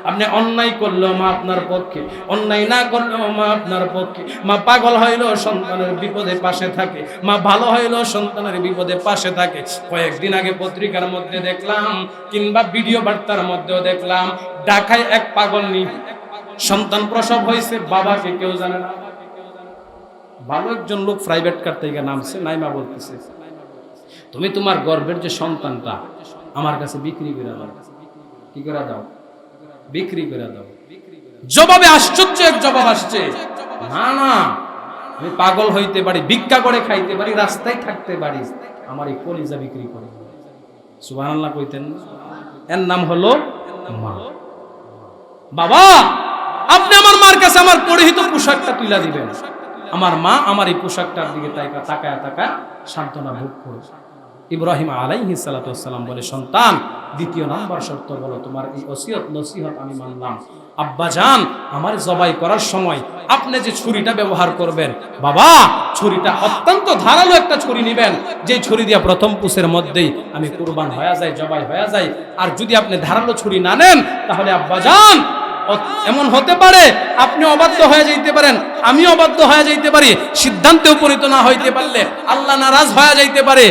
আপনি অন্যায় করলেও মা আপনার পক্ষে, অন্যায় না করলেও মা আপনার পক্ষে। মা পাগল হইলেও সন্তানের বিপদে পাশে থাকে, মা ভালো হইলেও সন্তানের বিপদে পাশে থাকে। কয়েকদিন আগে পত্রিকার মধ্যে দেখলাম কিংবা ভিডিও বার্তার মধ্যেও দেখলাম, ঢাকায় এক পাগল নি সন্তান প্রসব হয়েছে, বাবাকে কেউ জানে না। ভালো একজন লোক প্রাইভেট কার থেকে নামছে, নাইমা বলতেছে তুমি তোমার গর্ভের যে সন্তানটা আমার কাছে বিক্রি করে দাও। কি করে দাও? বিক্রি করে দাও। জবাবে আশ্চর্য এক জবাব আসছে, না না, আমি পাগল হইতে পারি, ভিক্ষা করে খাইতে পারি, রাস্তায় থাকতে পারি, আমার এই কলিজা বিক্রি করে। সুবহানাল্লাহ কইতেন। এর নাম হলো মা। বাবা, আপনি আমার মার কাছে আমার পরিহিত পোশাকটা তুলে দিবেন। আমার মা আমার এই পোশাকটার দিকে তাকায় তাকায় সান্ত্বনা ভোগ করে। ইব্রাহিম আলাইহিস সালাতু ওয়াস সালাম বলে, সন্তান, দ্বিতীয় নাম্বার শর্ত হলো তোমার এই ওসিয়ত নসিহত আমি মানলাম। আব্বা জান, আমার জবাই করার সময় আপনি যে ছুরিটা ব্যবহার করবেন, বাবা ছুরিটা অত্যন্ত ধারালো একটা ছুরি নেবেন, যে ছুরি দিয়ে প্রথম পুষের মধ্যেই আমি কুরবান হয়ে যাই, জবাই হয়ে যাই। আর যদি আপনি ধারালো ছুরি না নেন, তাহলে আব্বা জান এমন হতে পারে আপনি অবাধ্য হয়ে যাইতে পারেন, আমি অবাধ্য হয়ে যাইতে পারি, সিদ্ধান্তে উপনীত না হইতে পারলে আল্লাহ নারাজ হয়ে যাইতে পারে।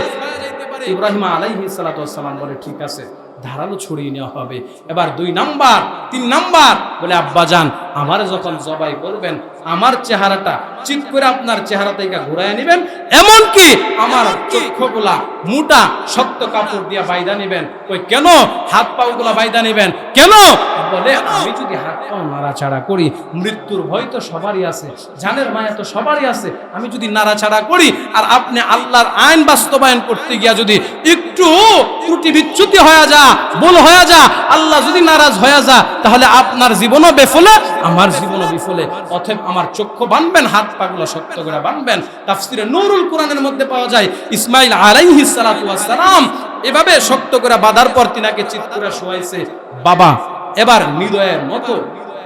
ইব্রাহিম আলাইহিস সালাতু ওয়াস সালাম বলে, ঠিক আছে, ধারালো ছুরি নেওয়া হবে। এবার 2 নাম্বার 3 নাম্বার বলে, আব্বা জান আমার যখন জবাই করবেন আমার চেহারাটা চিৎ করে আপনার চেহারা থেকে ঘুরায় নেবেন, এমন কি আমার চক্ষুগুলা মোটা শক্ত কাপড় দিয়ে বাইদা নেবেন। কই কেন? হাত পাগুলা বাইদা নেবেন কেন? বলে, আমি যদি হাত পাও নাড়াচাড়া করি, মৃত্যুর ভয় তো সবারই আছে, জানের মায়া তো সবারই আছে, আমি যদি নাড়াচাড়া করি আর আপনি আল্লাহর আইন বাস্তবায়ন করতে গিয়া যদি একটু ত্রুটি বিচ্যুতি হয়ে যা, ভুল হয়ে যা, আল্লাহ যদি নারাজ হয়ে যা, তাহলে আপনার জীবনও বেফলে, আমার জীবনও বিফলে। অতএব আমার চক্ষু বানবেন, হাত পাগুলো শক্ত করে বানবেন। তাফসিরে নূরুল কুরআনের মধ্যে পাওয়া যায়, ইসমাইল আলাইহিস সালাতু ওয়াস সালাম এভাবে শক্ত করে বাঁধার পর তিনাকে চিৎ করে শোয়াইছে। বাবা এবার নিদয়ের মতো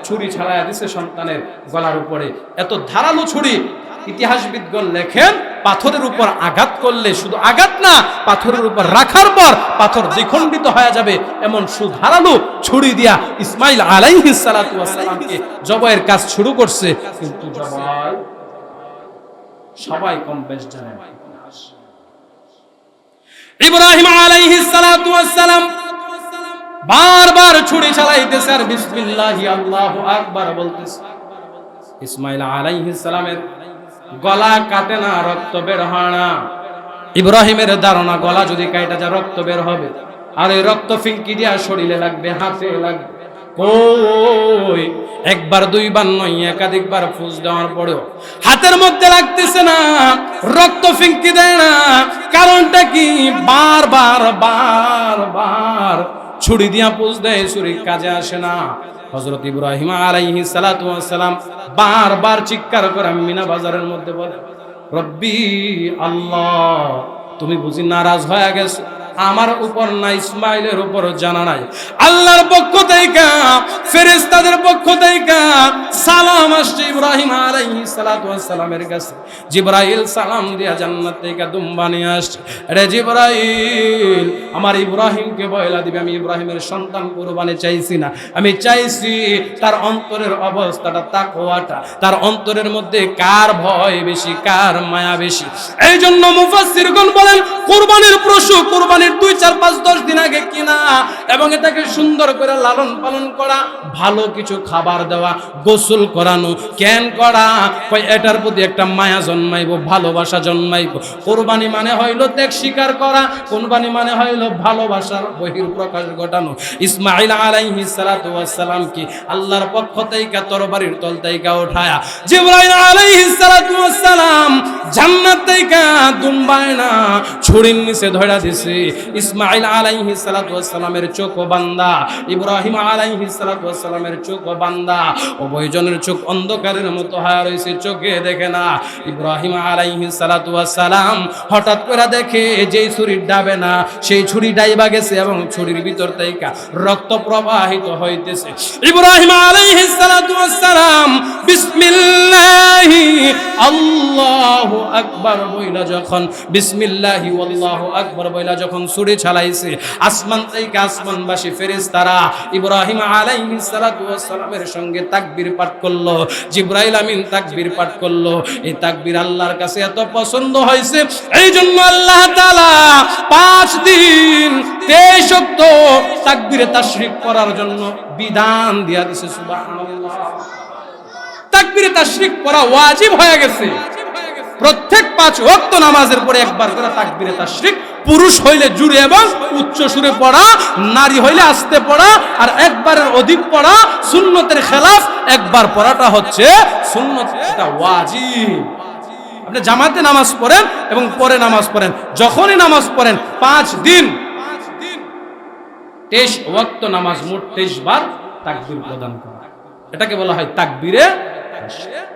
ছুরি ছাড়াইয়া দিছে সন্তানের গলার উপরে। এত ধারালো ছুরি, ইতিহাসবিদগণ লেখেন, পাথরের উপর আঘাত করলে শুধু আঘাত না, পাথরের উপর রাখার পর পাথর দ্বিখণ্ডিত হয়ে যাবে এমন সুধারালো ছুরি দিয়া ইসমাইল আলাইহিস সালাতু ওয়াস সালামকে জবাইয়ের কাজ শুরু করছে। কিন্তু জবাই সবাই কম বেশ জানে। ইব্রাহিম আলাইহিস সালাতু ওয়াস সালাম বারবার ছুরি চালাইতেছে আর বিসমিল্লাহি আল্লাহু আকবার বলতেছে। ইসমাইল আলাইহিস সালামের গলা কাটে না, রক্ত বের হয় না। ইব্রাহিমের ধারণা গলা যদি কাটা যা রক্ত বের হবে, আর এই রক্ত ফিঙ্কি দিয়া শরীরে লাগবে, হাতে লাগবে। কই একবার 2 বার নয়, একাধিকবার ফুস দেওয়ার পরেও হাতের মধ্যে লাগতেছে না, রক্ত ফিঙ্কি দেয় না। কারণটা কি? বারবার বারবার ছুরি দিয়া পুষ দেয়, ছুরি কাজে আসে না। হযরত ইব্রাহিম আলাইহিস সালাতু ওয়াস সালাম বারবার চিৎকার করে মিনা বাজারের মধ্যে বলে, রব্বি আল্লাহ, তুমি বুঝি নারাজ হয়ে গেছো, আমার উপর না, ইসমাইলের উপর জানা নাই। আল্লাহর পক্ষ থেকে, ফেরেশতাদের পক্ষ থেকে সালাম আসছে ইব্রাহিম আলাইহিস সালাতু ওয়াস সালামের কাছে। জিবরাইল সালাম দিয়া জান্নাত থেকে দুম্বা নিয়ে আসছে। রে জিবরাইল, আমার ইব্রাহিমকে বয়লা দিবে, আমি ইব্রাহিমের সন্তান কুরবানি চাইছি না, আমি চাইছি তার অন্তরের অবস্থাটা, তাকওয়াটা, তার অন্তরের মধ্যে কার ভয় বেশি, কার মায়া বেশি। এই জন্য মুফাসসিরগণ বলেন কুরবানির পশু কুরবানির 2, 4, 5, 10 দিন আগে কিনা এবং এটাকে সুন্দর করে লালন পালন করা, ভালো কিছু খাবার দেওয়া, গোসল করানো, কেন করা, কই এটার প্রতি একটা মায়া জন্মাইব, ভালোবাসা জন্মাইব। কুরবানি মানে হইল ত্যাগ স্বীকার করা, কুরবানি মানে হইল ভালোবাসার বহিঃপ্রকাশ ঘটানো। ইসমাঈল আলাইহিস সালাতু ওয়াস সালাম কি আল্লাহর পক্ষ থেকে তরবারির তল থেকে উঠায়া জিবরাইল আলাইহিস সালাতু ওয়াস সালাম জান্নাত থেকে দুম্বায় না ছুরির নিচে ধরা দিছে। ইসমাঈল আলাইহিস সালাতু ওয়াস সালামের চোখ বান্দা, ইব্রাহিম আলাইহিস সালাতু ওয়াস সালামের চোখ বান্দা, উভয়জনের চোখ অন্ধকারের মতো হয়ে রয়েছে, চোখে দেখে না। ইব্রাহিম আলাইহিস সালাতু ওয়াস সালাম হঠাৎ করে দেখে যেই ছুরি ডাবে না, সেই ছুরি ডাইবা গেছে এবং ছুরির ভিতর থেকে রক্ত প্রবাহিত হইতেছে। ইব্রাহিম আলাইহিস সালাতু ওয়াস সালাম বিসমিল্লাহি আল্লাহু আকবার বইলা যখন, বিসমিল্লাহি আল্লাহু আকবার বইলা যখন ছুরি চালাইছে, আসমান থেকে আসমানবাসী ফেরেশতারা ইব্রাহিম আলাইহিস সালাতু ওয়াস সালামের সঙ্গে তাকবীর পাঠ করলো, জিবরাইল আমিন তাকবীর পাঠ করলো। এই তাকবীর আল্লাহর কাছে এত পছন্দ হয়েছে, এই জন্য আল্লাহ তাআলা 5 দিন 23 ওয়াক্ত তাকবীরে তাশরিক করার জন্য বিধান দিয়া দিয়েছে। সুবহানাল্লাহ, তাকবীরে তাশরিক করা ওয়াজিব হয়ে গেছে। প্রত্যেক 5 ওয়াক্ত নামাজের পরে একবার করে তাকবীরে তাশরিক, পুরুষ হইলে জুড়ে এবং উচ্চ সুরে পড়া, নারী হইলে আস্তে পড়া, আর একবারের অধিক পড়া সুন্নতের খেলাফ। একবার পড়াটা হচ্ছে সুন্নত, এটা ওয়াজিব। আপনি জামাতে নামাজ পড়েন এবং পরে নামাজ পড়েন, যখনই নামাজ পড়েন 5 দিন 23 ওয়াক্ত নামাজ, মোট 23 বার তাকবীর প্রদান করা, এটাকে বলা হয় তাকবীরে তাশরিক।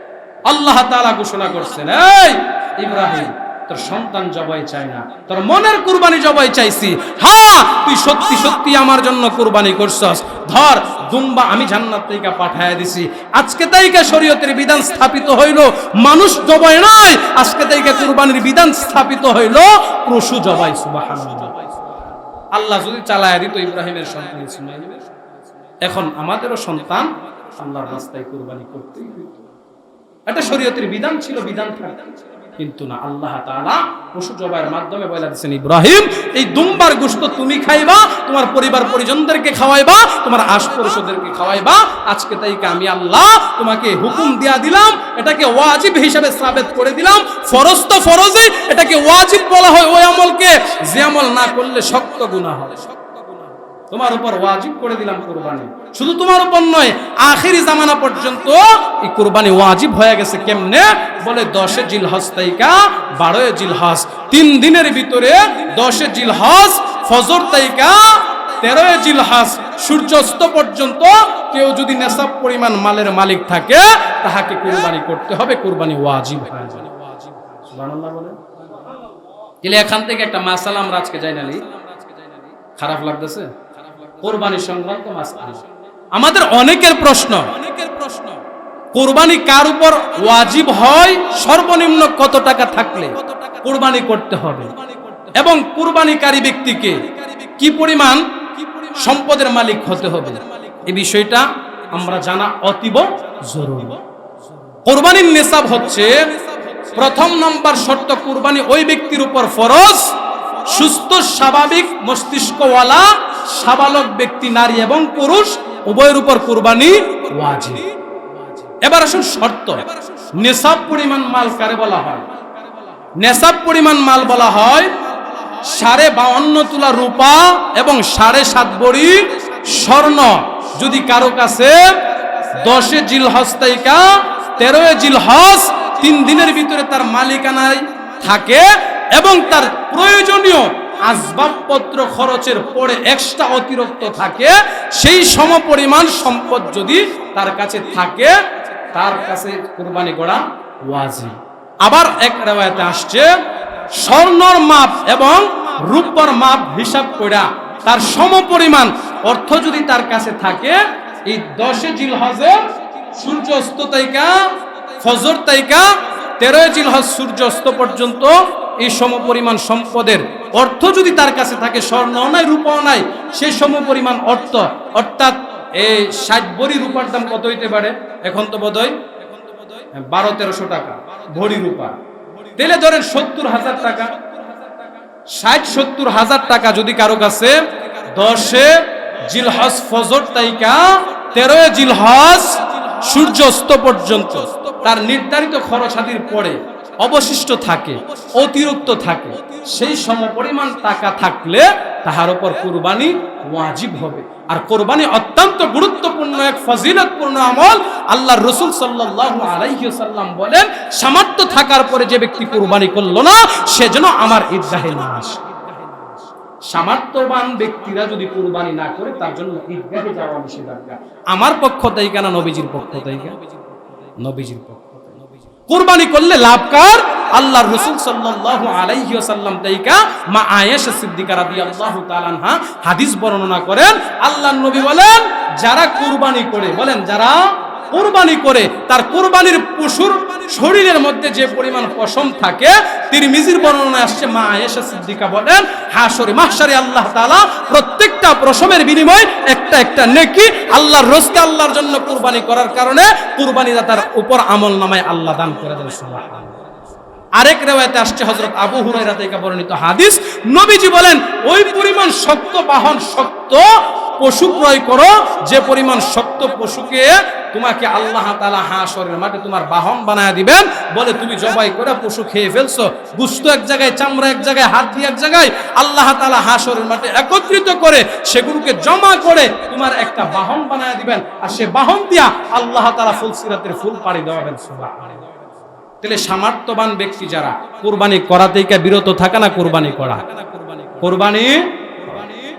আল্লাহ তাআলা ঘোষণা করছেন, এই ইব্রাহিম, তোর সন্তান জবাই চাই না, তোর মনের কুরবানি জবাই চাইছি। হ্যাঁ, তুই সত্যি সত্যি আমার জন্য কুরবানি করছস, ধর দুম্বা আমি জান্নাত থেকে পাঠায়া দিছি। আজকে থেকে শরীয়তের বিধান স্থাপিত হইল, মানুষ জবাই নয়, আজকে থেকে কুরবানির বিধান স্থাপিত হইল পশু জবাই। সুবহানাল্লাহ। আল্লাহ যদি চালায়া দিত ইব্রাহিমের সন্তান ইসমাঈল, এখন আমাদেরও সন্তান আল্লাহর রাস্তায় কুরবানি করতেই হইত। এটা শরীয়তের বিধান ছিল, বিধান থাকে, কিন্তু না, আল্লাহ তাআলা পশু জবাইয়ের মাধ্যমে বলে দিয়েছেন, ইব্রাহিম এই দুম্বার গোশত তুমি খাইবা, তোমার পরিবার পরিজনদেরকে খাওয়াইবা, তোমার আশপাশদেরকে খাওয়াইবা। আজকে তাইকে আমি আল্লাহ তোমাকে হুকুম দিয়া দিলাম, এটাকে ওয়াজিব হিসাবে সাবেত করে দিলাম। ফরজ তো ফরজই, এটাকে ওয়াজিব বলা হয় ওই আমলকে যে আমল না করলে শক্ত গুনাহ হয়। তোমার উপর ওয়াজিব করে দিলাম কুরবানি, শুধু তোমার উপর নয়, আখিরি জামানা পর্যন্ত এই কুরবানি ওয়াজিব হয়ে গেছে। কেমনে বলে, 10 জিলহজ থেকে 12 জিলহজ, 3 দিনের ভিতরে 10 জিলহজ ফজর থেকে 13 জিলহজ সূর্যাস্ত পর্যন্ত কেউ যদি নেশাব পরিমাণ মালের মালিক থাকে, তাহাকে কুরবানি করতে হবে, কুরবানি ওয়াজিব হয়ে যায়। সুবহানাল্লাহ বলে। তাহলে এখান থেকে একটা মাসালা আমরা আজকে জানি না, খারাপ লাগতেছে? কুরবানি সংক্রান্ত মাসআলা আমাদের অনেকের প্রশ্ন, কুরবানি কার উপর ওয়াজিব হয়, সর্বনিম্ন কত টাকা থাকলে কুরবানি করতে হবে, এবং কুরবানিকারী ব্যক্তিকে কি পরিমাণ সম্পদের মালিক হতে হবে, এই বিষয়টা আমরা জানা অতীব জরুরি। কুরবানির নিসাব হচ্ছে, প্রথম নম্বর শর্ত, কুরবানি ওই ব্যক্তির উপর ফরজ সুস্থ স্বাভাবিক মস্তিষ্কওয়ালা সাবালক ব্যক্তি, নারী এবং পুরুষ উভয়ের উপর কুরবানি ওয়াজিব। এবার আসুন শর্ত, নেশাব পরিমাণ মাল কারে বলা হয়? নেশাব পরিমাণ মাল বলা হয় 52.5 তোলা রূপা এবং 7.5 ভরি স্বর্ণ যদি কারো কাছে 10 জিলহজ থেকে 13 জিলহজ 3 দিনের ভিতরে তার মালিকানায় থাকে এবং তার প্রয়োজনীয় আসবাবপত্র খরচের পরে এক্সট্রা অতিরিক্ত থাকে, সেই সমপরিমাণ সম্পদ যদি তার কাছে থাকে, তার কাছে কুরবানি করা ওয়াজিব। আবার এক riwayate আসছে স্বর্ণর মাপ এবং রূপার মাপ হিসাব কইরা তার সমপরিমাণ অর্থ যদি তার কাছে থাকে, এই 10 জিলহজে সূর্য অস্ত তাইকা ফজর তাইকা 13 জিলহজ সূর্য অস্ত পর্যন্ত এই সমপরিমাণ সম্পদের অর্থ যদি তার কাছে থাকে, স্বর্ণ নাই রূপাও নাই, সেই সমপরিমাণ অর্থ, অর্থাৎ এই 60 ভরি রূপার দাম কত হইতে পারে? এখন তো বোধহয় 1200-1300 টাকা ভরি রূপা। তাহলে ধরেন 70,000 টাকা, 60-70,000 টাকা যদি কারো কাছে 10 জিলহজ ফজর তাইকা 13 জিলহজ সূর্য অস্ত পর্যন্ত তার নির্ধারিত খরচ আদির পরে অবশিষ্ট থাকে, অতিরিক্ত থাকে, সেই সমপরিমাণ টাকা থাকলে তাহার উপর কুরবানি ওয়াজিব হবে। আর কুরবানি অত্যন্ত গুরুত্বপূর্ণ এক ফজিলতপূর্ণ আমল। আল্লাহর রাসূল সাল্লাল্লাহু আলাইহি ওয়াসাল্লাম বলেন, সামর্থ্য থাকার পরে যে ব্যক্তি কুরবানি করলো না, সে যেন আমার ঈদগাহে না আসে। সামর্থ্যবান ব্যক্তিরা যদি কুরবানি না করে, তার জন্য ঈদগাহে যাওয়া নিষেধাজ্ঞা। আমার পক্ষ থেকে না নবীজির পক্ষ থেকে? নবীজির পক্ষ। কুরবানি করলে লাভকার। আল্লাহর রাসূল সাল্লাল্লাহু আলাইহি ওয়াসাল্লাম তাইকা মা আয়েশা সিদ্দিকা রাদিয়াল্লাহু তাআলা আনহা হাদিস বর্ণনা করেন, আল্লাহর নবী বলেন, যারা কুরবানি করে, বলেন যারা কুরবানি করে, তার কুরবানির পশুর শরীরের মধ্যে যে পরিমাণ পশম থাকে, তিরমিজির বর্ণনায় আসছে, মা আয়েশা সিদ্দিকা বলেন, হাশরে মাহশারে আল্লাহ তাআলা প্রত্যেকটা পশমের বিনিময়ে একটা একটা নেকি আল্লাহর রাস্তায় আল্লাহর জন্য কুরবানি করার কারণে কুরবানিদাতার উপর আমলনামায় আল্লাহ দান করে দেন। সুবহানাল্লাহ। আরেক রিওয়ায়াতে আসছে, হযরত আবু হুরায়রা থেকে বর্ণিত হাদিস, নবীজি বলেন, ওই পরিমাণ শক্ত বাহন, শক্ত পশু ক্রয় করো, যে পরিমাণ শক্ত পশুকে তোমাকে আল্লাহ তাআলা হাশরের মাঠে তোমার বাহন বানায় দিবেন। বলে তুমি জবাই করে পশু খেয়ে ফেলছো, গোশত এক জায়গায়, চামড়া এক জায়গায়, হাড্ডি এক জায়গায়, আল্লাহ তাআলা হাশরের মাঠে একত্রিত করে সেগুলোকে জমা করে তোমার একটা বাহন বানায় দিবেন, আর সে বাহন দিয়া আল্লাহ তাআলা ফুলসিরাতের ফুল পাড়ি দেওয়াবেন। সুবহানাল্লাহ। তাহলে সামর্থ্যবান ব্যক্তি যারা, কুরবানি করা থেকে বিরত থাকা না কুরবানি করা। কুরবানি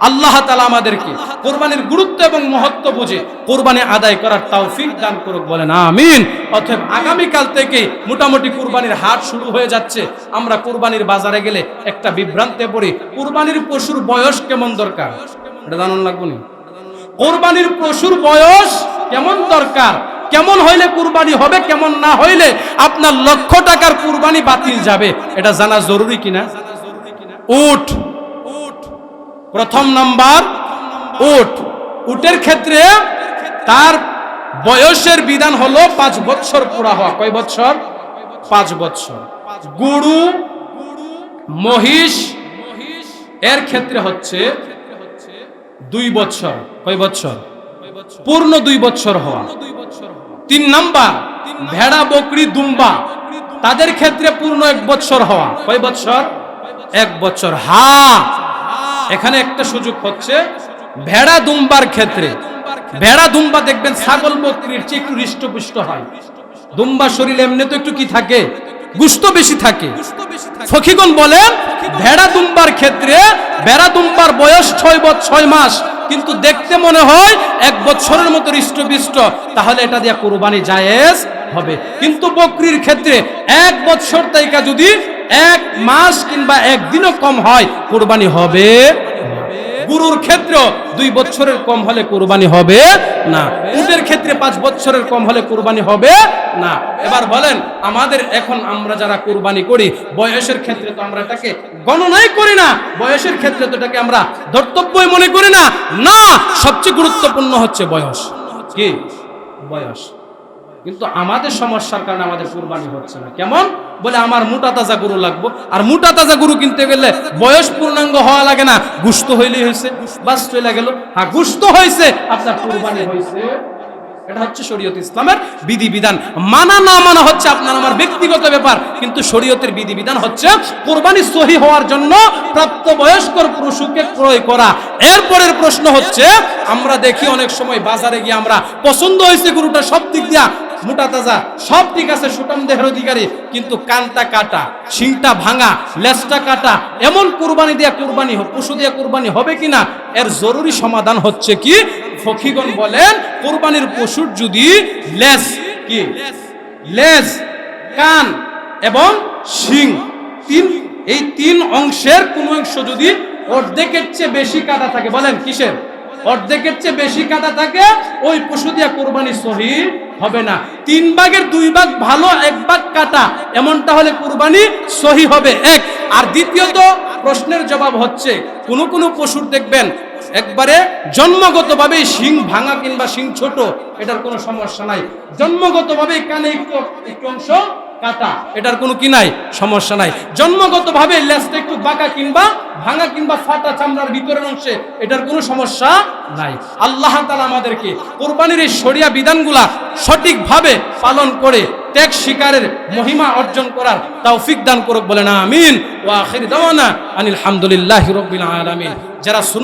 আল্লাহ তাআলা আমাদেরকে কুরবানির গুরুত্ব এবং মহত্ব বুঝে কুরবানি আদায় করার তৌফিক দান করুক, বলেন আমিন। অতএব আগামীকাল থেকে মোটামুটি কুরবানির হাট শুরু হয়ে যাচ্ছে। আমরা কুরবানির বাজারে গেলে একটা বিভ্রান্তে পড়ি, কুরবানির পশুর বয়স কেমন দরকার, এটা জানান লাগবে না। কুরবানির পশুর বয়স কেমন দরকার, কেমন হইলে কুরবানি হবে, কেমন না হইলে আপনার লক্ষ টাকার কুরবানি বাতিল যাবে, এটা জানা জরুরি কিনা? উট, প্রথম নাম্বার উট। উটের ক্ষেত্রে তার বয়সের বিধান হলো 5 বছর পুরা হওয়া। কয় বছর? 5 বছর। গরু, মহিষ এর ক্ষেত্রে হচ্ছে 2 বছর। কয় বছর? পূর্ণ 2 বছর হওয়া। 3 নাম্বার ভেড়া, বকরি, দুম্বা, তাদের ক্ষেত্রে পূর্ণ 1 বছর হওয়া। কয় বছর? 1 বছর। এখানে একটা সুযোগ হচ্ছে ভেড়া দুম্বার ক্ষেত্রে। ভেড়া দুম্বা দেখবেন ছাগল বকরির চেয়ে একটু হৃষ্টপুষ্ট হয়। দুম্বা শরীরে এমনি তো একটু কি থাকে, গোশত বেশি থাকে। ফকিগণ বলেন, ভেড়া দুম্বার ক্ষেত্রে ভেড়া দুম্বার বয়স 6 মাস, কিন্তু দেখতে মনে হয় 1 বছরের মতো হৃষ্টপুষ্ট, তাহলে এটা দিয়ে কুরবানি জায়েজ হবে। কিন্তু বকরির ক্ষেত্রে 1 বছর থেকে যদি 1 মাস কিংবা 1 দিনও কম হয়, কুরবানি হবে। গরুর ক্ষেত্রে 2 বছরের কম হলে কুরবানি হবে না। উটের ক্ষেত্রে 5 বছরের কম হলে কুরবানি হবে না। এবার বলেন, আমাদের এখন আমরা যারা কুরবানি করি, বয়সের ক্ষেত্রে তো আমরা এটাকে গণনাই করি না, বয়সের ক্ষেত্রে তো এটাকে আমরা ধর্তব্যই মনে করি না। না, সবচেয়ে গুরুত্বপূর্ণ হচ্ছে বয়স। কি বয়স? কিন্তু আমাদের সমস্যার কারণে আমাদের কুরবানি হচ্ছে না। কেমন? বলে আমার মোটা তাজা গরু লাগবে, আর মোটা তাজা গরু কিনতে গেলে বয়স পূর্ণাঙ্গ হওয়া লাগে না, গোশত হইলেই হয়েছে, বাস চলে গেল। হ্যাঁ, গোশত হয়েছে, আপনার কুরবানি হয়েছে। এটা হচ্ছে শরীয়ত ইসলামের বিধিবিধান। মানা না মানা হচ্ছে আপনার আমার ব্যক্তিগত ব্যাপার, কিন্তু শরীয়তের বিধিবিধান হচ্ছে কুরবানি সহি হওয়ার জন্য প্রাপ্তবয়স্ক পশুকে ক্রয় করা। এরপরের প্রশ্ন হচ্ছে, আমরা দেখি অনেক সময় বাজারে গিয়ে আমরা পছন্দ হয়েছে গরুটা সব দিক দিয়া মোটা তাজা, সব ঠিক আছে, সুটাম দেহের অধিকারী, কিন্তু কানটা কাটা, শিংটা ভাঙা, লেজটা কাটা, এমন কুরবানি দিয়া কুরবানি পশু দিয়া কুরবানি হবে কিনা, এর জরুরি সমাধান হচ্ছে কি? ফকিগণ বলেন, কুরবানির পশুর যদি লেজ, কি লেজ, কান এবং শিং, এই 3 অংশের কোন অংশ যদি অর্ধেকের চেয়ে বেশি কাটা থাকে, বলেন কিসের? অর্ধেকের চেয়ে বেশি কাটা থাকে, ওই পশু দিয়া কুরবানি সহি হবে না। 3 ভাগের 2 ভাগ ভালো, 1 ভাগ কাটা, এমনটা হলে কুরবানি সহি হবে। এক। আর দ্বিতীয়ত প্রশ্নের জবাব হচ্ছে, কোন কোন পশুর দেখবেন একবারে জন্মগতভাবে শিং ভাঙা কিংবা শিং ছোট, এটার কোনো সমস্যা নাই। জন্মগতভাবে কানে একটু অংশ কাটা, এটার কোনো কি নাই, সমস্যা নাই। জন্মগতভাবে লেজটা একটু বাঁকা কিংবা ভাঙা কিংবা ফাটা চামড়ার ভিতরের অংশে, এটার কোনো সমস্যা নাই। আল্লাহ তাআলা আমাদেরকে কুরবানির এই শরিয়া বিধানগুলা সঠিকভাবে পালন করে ত্যাগ শিকারের মহিমা অর্জন করার তৌফিক দান করুক, বলেন আমিন। ওয়া আখির দাওয়ানা আনিল হামদুলিল্লাহি রাব্বিল আলামিন। যারা